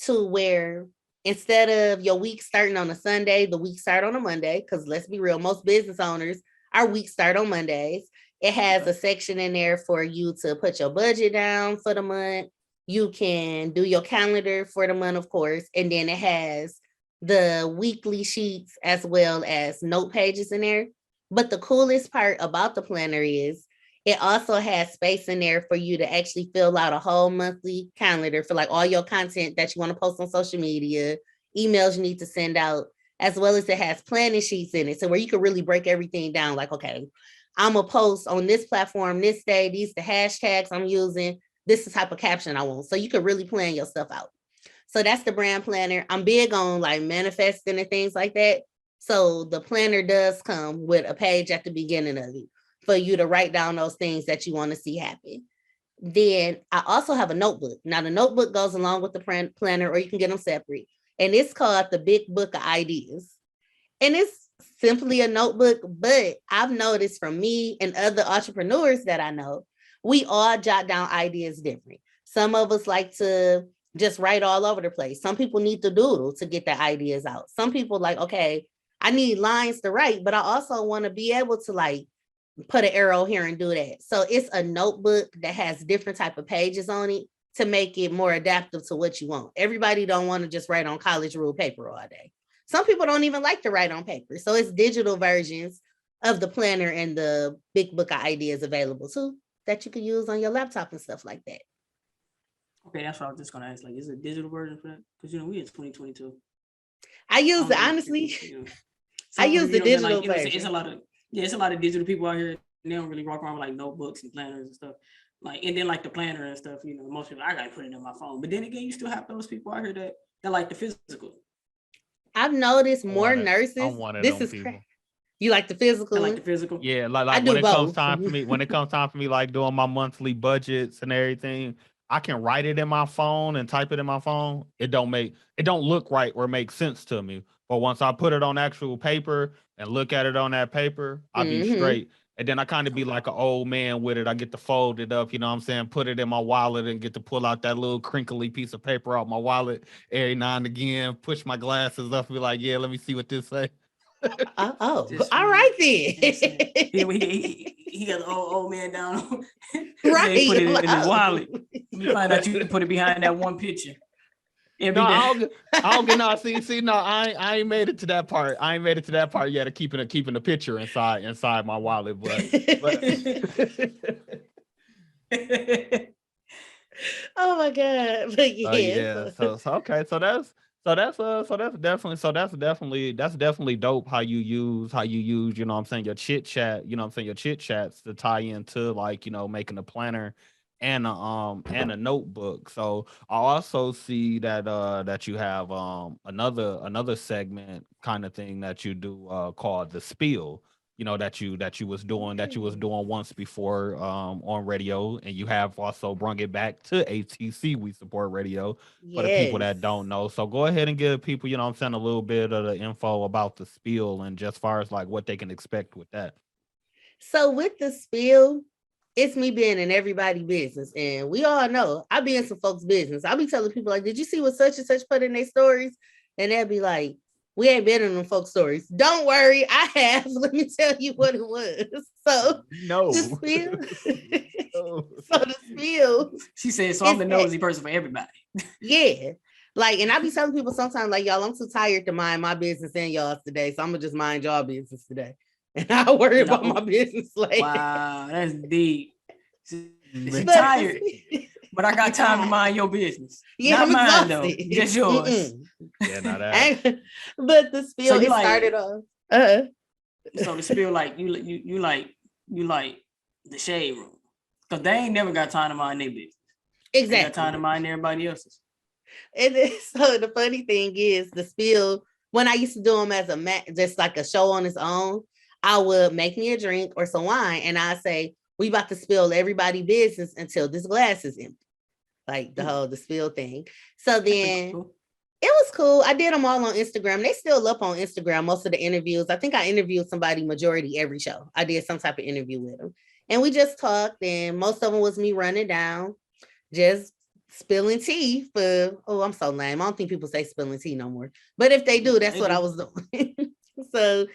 to where instead of your week starting on a Sunday, the week start on a Monday. Because let's be real, most business owners, our week start on Mondays. It has a section in there for you to put your budget down for the month. You can do your calendar for the month, of course, and then it has the weekly sheets as well as note pages in there. But the coolest part about the planner is it also has space in there for you to actually fill out a whole monthly calendar for like all your content that you want to post on social media, emails you need to send out, as well as it has planning sheets in it. So where you can really break everything down, like, okay, I'm gonna post on this platform this day, these the hashtags I'm using, this is the type of caption I want. So you can really plan your stuff out. So that's the brand planner. I'm big on like manifesting and things like that. So the planner does come with a page at the beginning of it for you to write down those things that you want to see happen. Then I also have a notebook. Now the notebook goes along with the planner, or you can get them separate. And it's called the Big Book of Ideas. And it's simply a notebook, but I've noticed from me and other entrepreneurs that I know, we all jot down ideas different. Some of us like to just write all over the place. Some people need to doodle to get their ideas out. Some people like, okay, I need lines to write, but I also want to be able to like put an arrow here and do that. So it's a notebook that has different type of pages on it to make it more adaptive to what you want. Everybody don't want to just write on college rule paper all day. Some people don't even like to write on paper. So it's digital versions of the planner and the Big Book of Ideas available too. that you can use on your laptop and stuff like that. Okay, that's what I was just gonna ask. Like, is it a digital version for that? Because we in 2022. I use it honestly. I use the digital version. It's a lot of it's a lot of digital people out here. They don't really walk around with like notebooks and planners and stuff. Like, and then like the planner and stuff. Most people, I gotta put it in my phone. But then again, you still have those people out here that like the physical. I've noticed more nurses. I'm one of them people. You like the physical? I like the physical. Yeah, like when it comes time for me, like doing my monthly budgets and everything, I can write it in my phone and type it in my phone. It don't look right or make sense to me. But once I put it on actual paper and look at it on that paper, I'll be straight. And then I kind of be like an old man with it. I get to fold it up, you know what I'm saying? Put it in my wallet and get to pull out that little crinkly piece of paper out my wallet every now and again, push my glasses up and be like, yeah, let me see what this say. All right then. He got the old man down. Right. He put it in his wallet. You find out you can put it behind that one picture. I ain't made it to that part. I ain't made it to that part yet of keeping the picture inside my wallet. But oh my God. But yeah. That's definitely dope how you use, you know what I'm saying, your chit chat, you know what I'm saying, your chit chats to tie into like, making a planner and a notebook. So I also see that you have another segment kind of thing that you do called the spiel, that you was doing once before on radio, and you have also brung it back to ATC We Support Radio for the people that don't know. So go ahead and give people, you know what I'm saying, a little bit of the info about the spiel and just far as like what they can expect with that. So with the spiel, it's me being in everybody's business. And we all know I be in some folks' business. I'll be telling people like, did you see what such and such put in their stories? And they'll be like, we ain't been in them folks' stories. Don't worry, I have. Let me tell you what it was. So the spiel. So the spiel. She said, so I'm the nosy person for everybody. Yeah. Like, and I be telling people sometimes, like, y'all, I'm too tired to mind my business and y'all's today. So I'm gonna just mind y'all business today. And I'll worry about my business later. Wow, that's deep. She's tired, but I got time to mind your business. Yeah, not I'm mine though, exhausted. just yours. Yeah, not that. But the spiel, it started off. So the spiel, like you like the shade room, because they ain't never got time to mind their business. Exactly. They got time to mind everybody else's. And then, so the funny thing is, the spiel, when I used to do them as just like a show on its own, I would make me a drink or some wine, and I say, we about to spill everybody business until this glass is empty. Like the spill thing. So then it was cool. I did them all on Instagram. They still up on Instagram, most of the interviews. I think I interviewed somebody majority every show. I did some type of interview with them. And we just talked, and most of them was me running down, just spilling tea for, I'm so lame. I don't think people say spilling tea no more. But if they do, that's what I was doing. So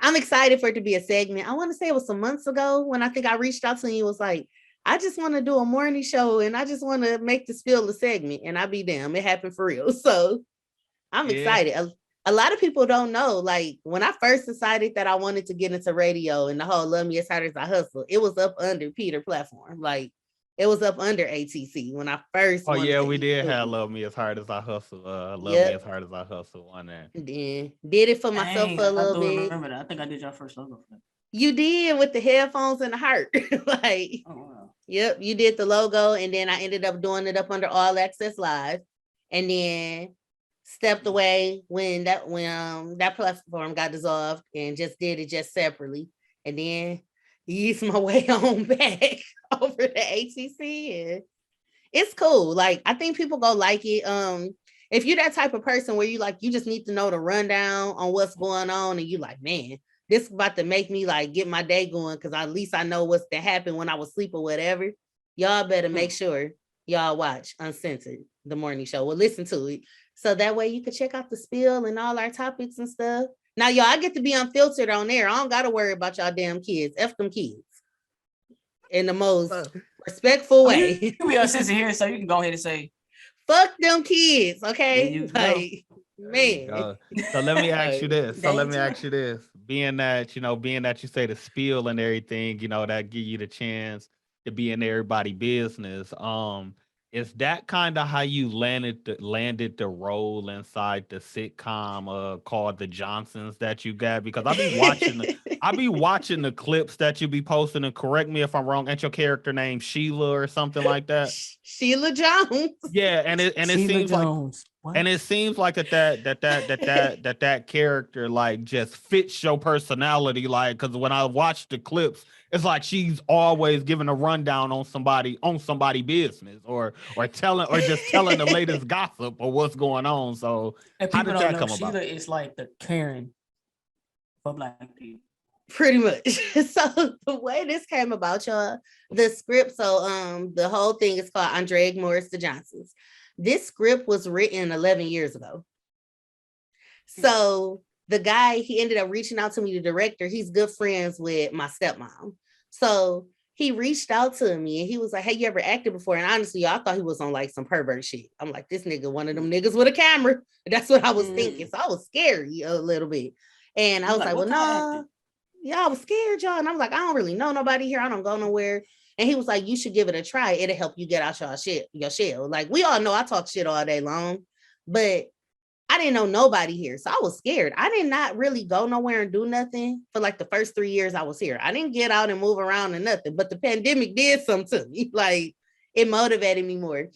I'm excited for it to be a segment. I want to say it was some months ago when I think I reached out to you. It was like, I just want to do a morning show and I just want to make the spill a segment. And I'll be damn, it happened for real. So I'm excited. A lot of people don't know, like when I first decided that I wanted to get into radio and the whole Love Me As Hard As I Hustle, it was up under Peter platform. Like it was up under ATC when I first. Oh yeah, we did have Love Me As Hard As I Hustle. Love Me As Hard As I Hustle on there. Then did it for myself for a little bit. Remember that? I think I did your first logo for that. You did with the headphones and the heart. Like, oh, wow. Yep, you did the logo, and then I ended up doing it up under All Access Live, and then stepped away when that platform got dissolved and just did it just separately, and then eased my way on back over to ATC. And it's cool. Like, I think people go like it. If you're that type of person where you just need to know the rundown on what's going on, and you like, man, this is about to make me like get my day going because at least I know what's to happen when I was asleep or whatever. Y'all better make sure y'all watch Uncensored, the morning show. Well, listen to it. So that way you can check out the spiel and all our topics and stuff. Now, y'all, I get to be unfiltered on there. I don't got to worry about y'all damn kids. F them kids. In the most respectful way. You be uncensored here, so you can go ahead and say, fuck them kids, okay? Like, man. So let me ask you this. Being that you say the spiel and everything, that give you the chance to be in everybody business. Is that kind of how you landed the role inside the sitcom called The Johnsons that you got? Because I be watching the clips that you be posting, and correct me if I'm wrong. Ain't your character named Sheila or something like that? Sheila Jones. Yeah, and it Sheila seems like Jones. What? and it seems like that character like just fits your personality. Like, because when I watch the clips, it's like she's always giving a rundown on somebody business or just telling the latest gossip or what's going on. So And how people did don't that know come about? Sheila is like the Karen for Black people. Pretty much. So the way this came about, y'all, the script. So the whole thing is called Andrea Morris the Johnsons. This script was written 11 years ago. So the guy, he ended up reaching out to me, the director. He's good friends with my stepmom. So he reached out to me and he was like, hey, you ever acted before? And honestly, I thought he was on like some pervert shit. I'm like, this nigga, one of them niggas with a camera. That's what I was thinking. So I was scared a little bit. And I was like, well, no. Yeah, I was scared, y'all. And I was like, I don't really know nobody here. I don't go nowhere. And he was like, you should give it a try. It'll help you get out your shell. Like, we all know I talk shit all day long, but I didn't know nobody here. So I was scared. I did not really go nowhere and do nothing for like the first 3 years I was here. I didn't get out and move around and nothing, but the pandemic did something to me. Like, it motivated me more.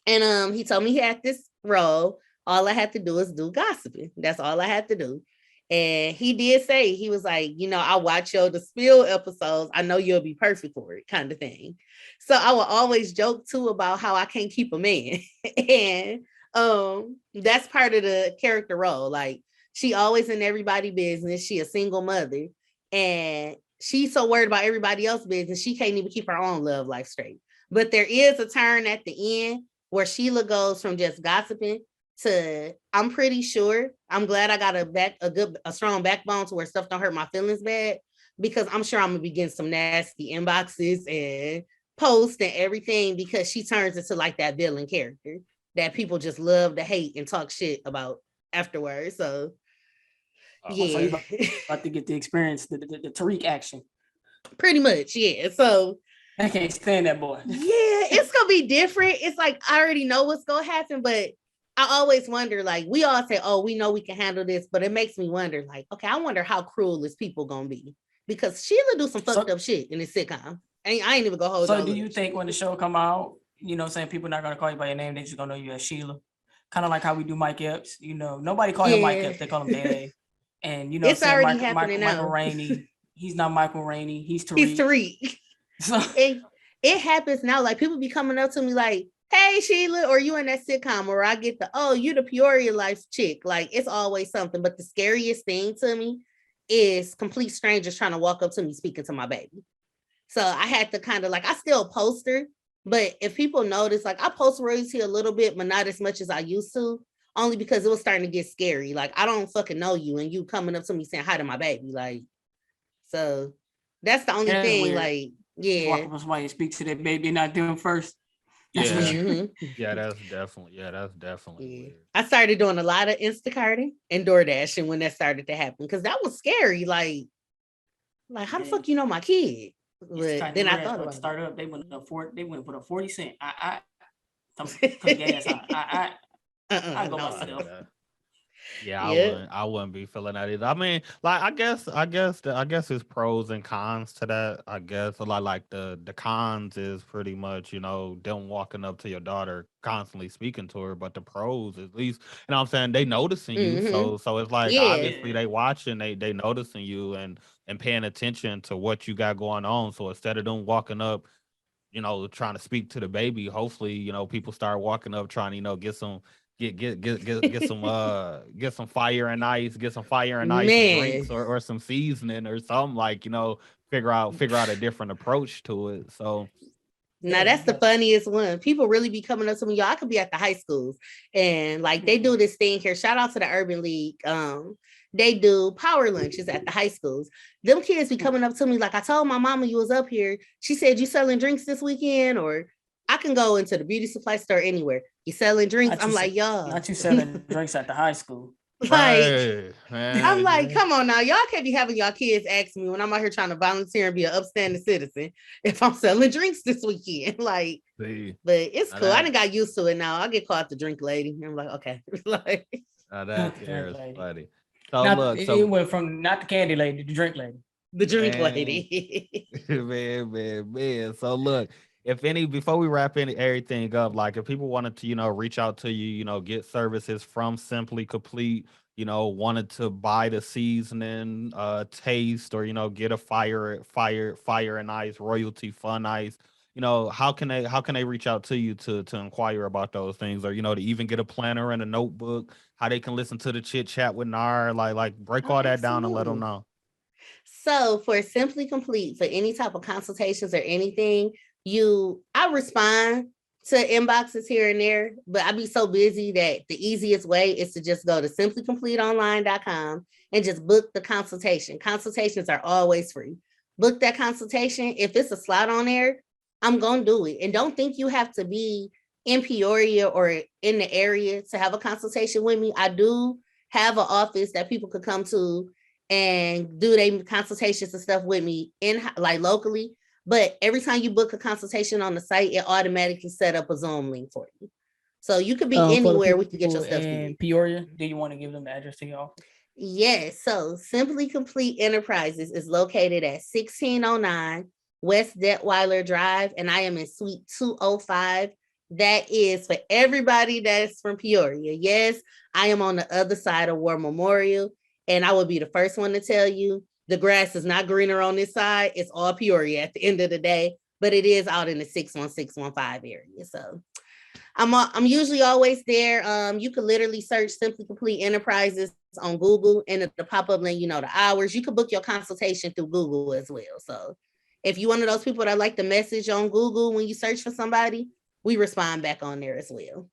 And he told me he had this role. All I had to do is do gossiping. That's all I had to do. And he did say, he was like, I watch your The Spill episodes. I know you'll be perfect for it, kind of thing. So I will always joke too about how I can't keep a man. And that's part of the character role. Like, she always in everybody's business. She a single mother. And she's so worried about everybody else's business, she can't even keep her own love life straight. But there is a turn at the end where Sheila goes from just gossiping to, I'm pretty sure, I'm glad I got a strong backbone to where stuff don't hurt my feelings bad, because I'm sure I'm gonna be getting some nasty inboxes and posts and everything, because she turns into like that villain character that people just love to hate and talk shit about afterwards. So yeah. So you about to get the experience, the Tariq action. Pretty much, yeah. So I can't stand that boy. Yeah, it's gonna be different. It's like, I already know what's gonna happen, but I always wonder, like, we all say, oh, we know we can handle this, but it makes me wonder, like, okay, I wonder how cruel is people gonna be, because Sheila do some fucked up shit in this sitcom. I ain't even gonna hold. So do you think when the show come out, saying people not gonna call you by your name, they just gonna know you as Sheila? Kind of like how we do Mike Epps. Nobody call him Mike Epps, they call him Dad. And it's already happening now. Michael Rainey, he's not Michael Rainey, he's Tariq. He's Tariq. So it happens now. Like, people be coming up to me like, hey, Sheila, or you in that sitcom, or I get you the Peoria life chick. Like, it's always something. But the scariest thing to me is complete strangers trying to walk up to me speaking to my baby. So I had to kind of, like, I still post her, but if people notice, like, I post royalty a little bit, but not as much as I used to, only because it was starting to get scary. Like, I don't fucking know you, and you coming up to me saying hi to my baby. Like, so that's the only thing. Weird. Like, yeah. Walk up to somebody and speak to that baby and not do them first. That's that's definitely weird. I started doing a lot of Instacarting and DoorDashing when that started to happen, because that was scary. Like how the fuck you know my kid? But then I thought about start up. They went to put a 40 cent. I gas. I go myself. Yeah, I wouldn't be feeling that either. I mean, like, I guess there's pros and cons to that. I guess a lot, like, the cons is pretty much, them walking up to your daughter, constantly speaking to her. But the pros, at least, what I'm saying, they noticing you. So it's like, obviously they watching, they noticing you and paying attention to what you got going on. So instead of them walking up, trying to speak to the baby, hopefully, people start walking up trying to, get some fire and ice, drinks or some seasoning or something, like, figure out a different approach to it. So now that's the funniest one. People really be coming up to me. Y'all, I could be at the high schools and like they do this thing here. Shout out to the Urban League. They do power lunches at the high schools. Them kids be coming up to me like, I told my mama you was up here. She said, you selling drinks this weekend? Or I can go into the beauty supply store anywhere. You selling drinks? I'm like, y'all. Not you selling drinks at the high school. Like, Right, I'm man. like, Yeah. come on now, y'all can't be having y'all kids ask me when I'm out here trying to volunteer and be an upstanding citizen if I'm selling drinks this weekend. Like, See, but it's now cool. I that done got used to it now. I get called the drink lady. I'm like, okay, like now Not that the drink there is lady. funny. So Not look, it so went from not the candy lady to the drink lady. the drink man, lady. man. So look, if any, before we wrap everything up, like if people wanted to, reach out to you, get services from Simply Complete, wanted to buy the seasoning, taste, or get a fire and ice royalty fun ice. How can they reach out to you to inquire about those things, or to even get a planner and a notebook, how they can listen to the chit chat with Nar, like break Oh, all that down and let them absolutely. know. So for Simply Complete, for any type of consultations or anything, I respond to inboxes here and there, but I be so busy that the easiest way is to just go to simplycompleteonline.com and just book the consultation. Consultations are always free. Book that consultation. If it's a slot on there, I'm gonna do it. And don't think you have to be in Peoria or in the area to have a consultation with me. I do have an office that people could come to and do their consultations and stuff with me in like locally. But every time you book a consultation on the site, it automatically set up a Zoom link for you. So you could be For the anywhere. We could get people your stuff in did. Peoria, do you want to give them the address to your office? Yes. So Simply Complete Enterprises is located at 1609 West Detweiler Drive, and I am in Suite 205. That is for everybody that's from Peoria. Yes, I am on the other side of War Memorial, and I will be the first one to tell you the grass is not greener on this side. It's all Peoria at the end of the day, but it is out in the 61615 area. So I'm usually always there. You could literally search Simply Complete Enterprises on Google and it'll pop up letting you know the hours. You could book your consultation through Google as well. So if you're one of those people that like the message on Google when you search for somebody, we respond back on there as well.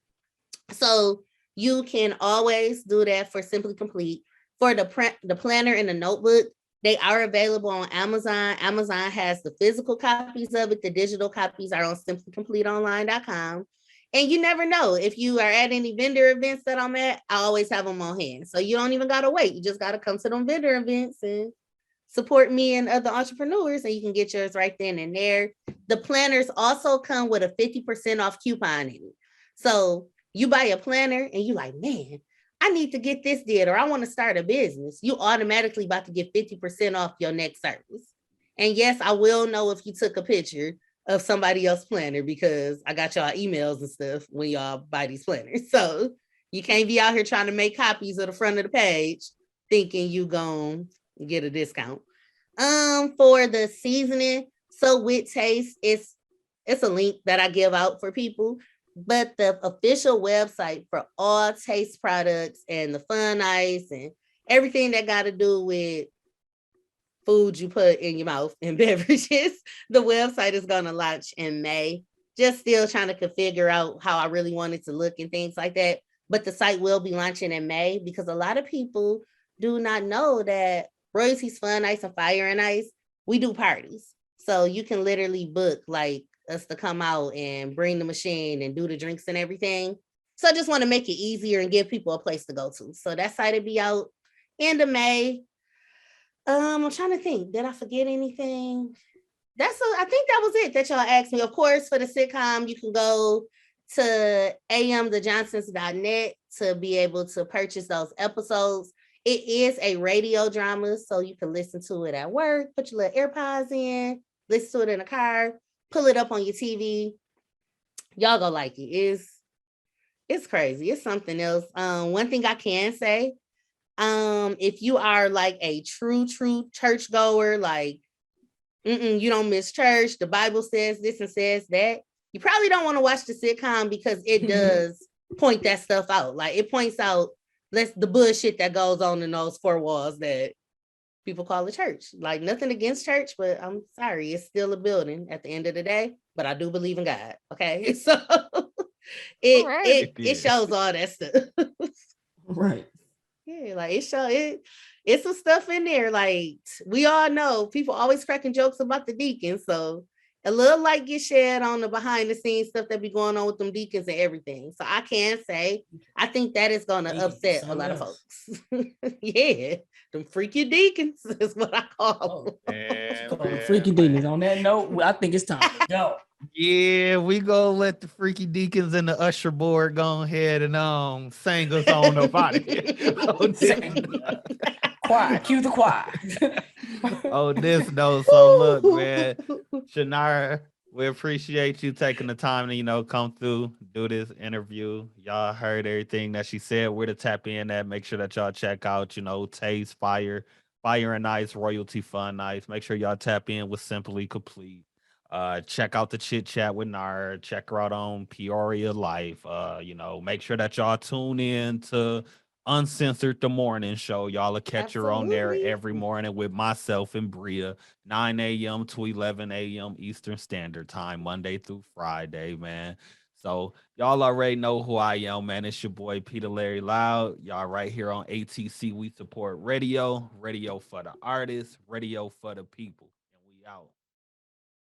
So you can always do that for Simply Complete. For the planner and the notebook, they are available on Amazon. Amazon has the physical copies of it. The digital copies are on simplycompleteonline.com. And you never know if you are at any vendor events that I'm at, I always have them on hand. So you don't even gotta wait. You just gotta come to them vendor events and support me and other entrepreneurs, and you can get yours right then and there. The planners also come with a 50% off coupon in it. So you buy a planner and you like, man, I need to get this did, or I want to start a business. You automatically about to get 50% off your next service. And yes, I will know if you took a picture of somebody else's planner because I got y'all emails and stuff when y'all buy these planners. So you can't be out here trying to make copies of the front of the page thinking you gon' get a discount. For the seasoning, so with taste, it's a link that I give out for people. But the official website for all taste products and the fun ice and everything that got to do with food you put in your mouth and beverages, the website is going to launch in May. Just still trying to figure out how I really want it to look and things like that. But the site will be launching in May because a lot of people do not know that Royalties Fun Ice and Fire and Ice, we do parties. So you can literally book like us to come out and bring the machine and do the drinks and everything. So I just want to make it easier and give people a place to go to. So that site will be out end of May. I'm trying to think. Did I forget anything? I think that was it that y'all asked me. Of course, for the sitcom, you can go to amthejohnsons.net to be able to purchase those episodes. It is a radio drama, so you can listen to it at work, put your little AirPods in, listen to it in the car, pull it up on your TV. Y'all gonna like it. It's crazy. It's something else. One thing I can say, if you are like a true church goer, like you don't miss church, the Bible says this and says that, you probably don't want to watch the sitcom because it does point that stuff out. Like it points out the bullshit that goes on in those four walls that people call a church. Like nothing against church, but I'm sorry, it's still a building at the end of the day. But I do believe in God. Okay, so All it right, it it then. shows all that stuff. Right. Yeah, like it's some stuff in there. Like we all know people always cracking jokes about the deacon. So a little light gets shed on the behind the scenes stuff that be going on with them deacons and everything. So I can say I think that is gonna upset a lot of folks. Yeah, them freaky deacons is what I call them. Freaky deacons. On that note, I think it's time to go. Yeah, we gonna let the freaky deacons and the usher board go ahead and sing us on up out of here. Choir, cue the choir. Oh, this note. So look, man, Shanara, we appreciate you taking the time to, come through, do this interview. Y'all heard everything that she said. Where to tap in at. Make sure that y'all check out, Taste Fire, Fire and Ice, Royalty Fun Ice. Make sure y'all tap in with Simply Complete. Check out the chit chat with Nar. Check her out on Peoria Life. Make sure that y'all tune in to Uncensored the Morning Show. Y'all will catch her on there every morning with myself and Bria, 9 a.m. to 11 a.m. Eastern Standard Time, Monday through Friday, man. So y'all already know who I am, man. It's your boy Peter Larry Loud. Y'all right here on ATC We Support Radio, radio for the artists, radio for the people. And we out.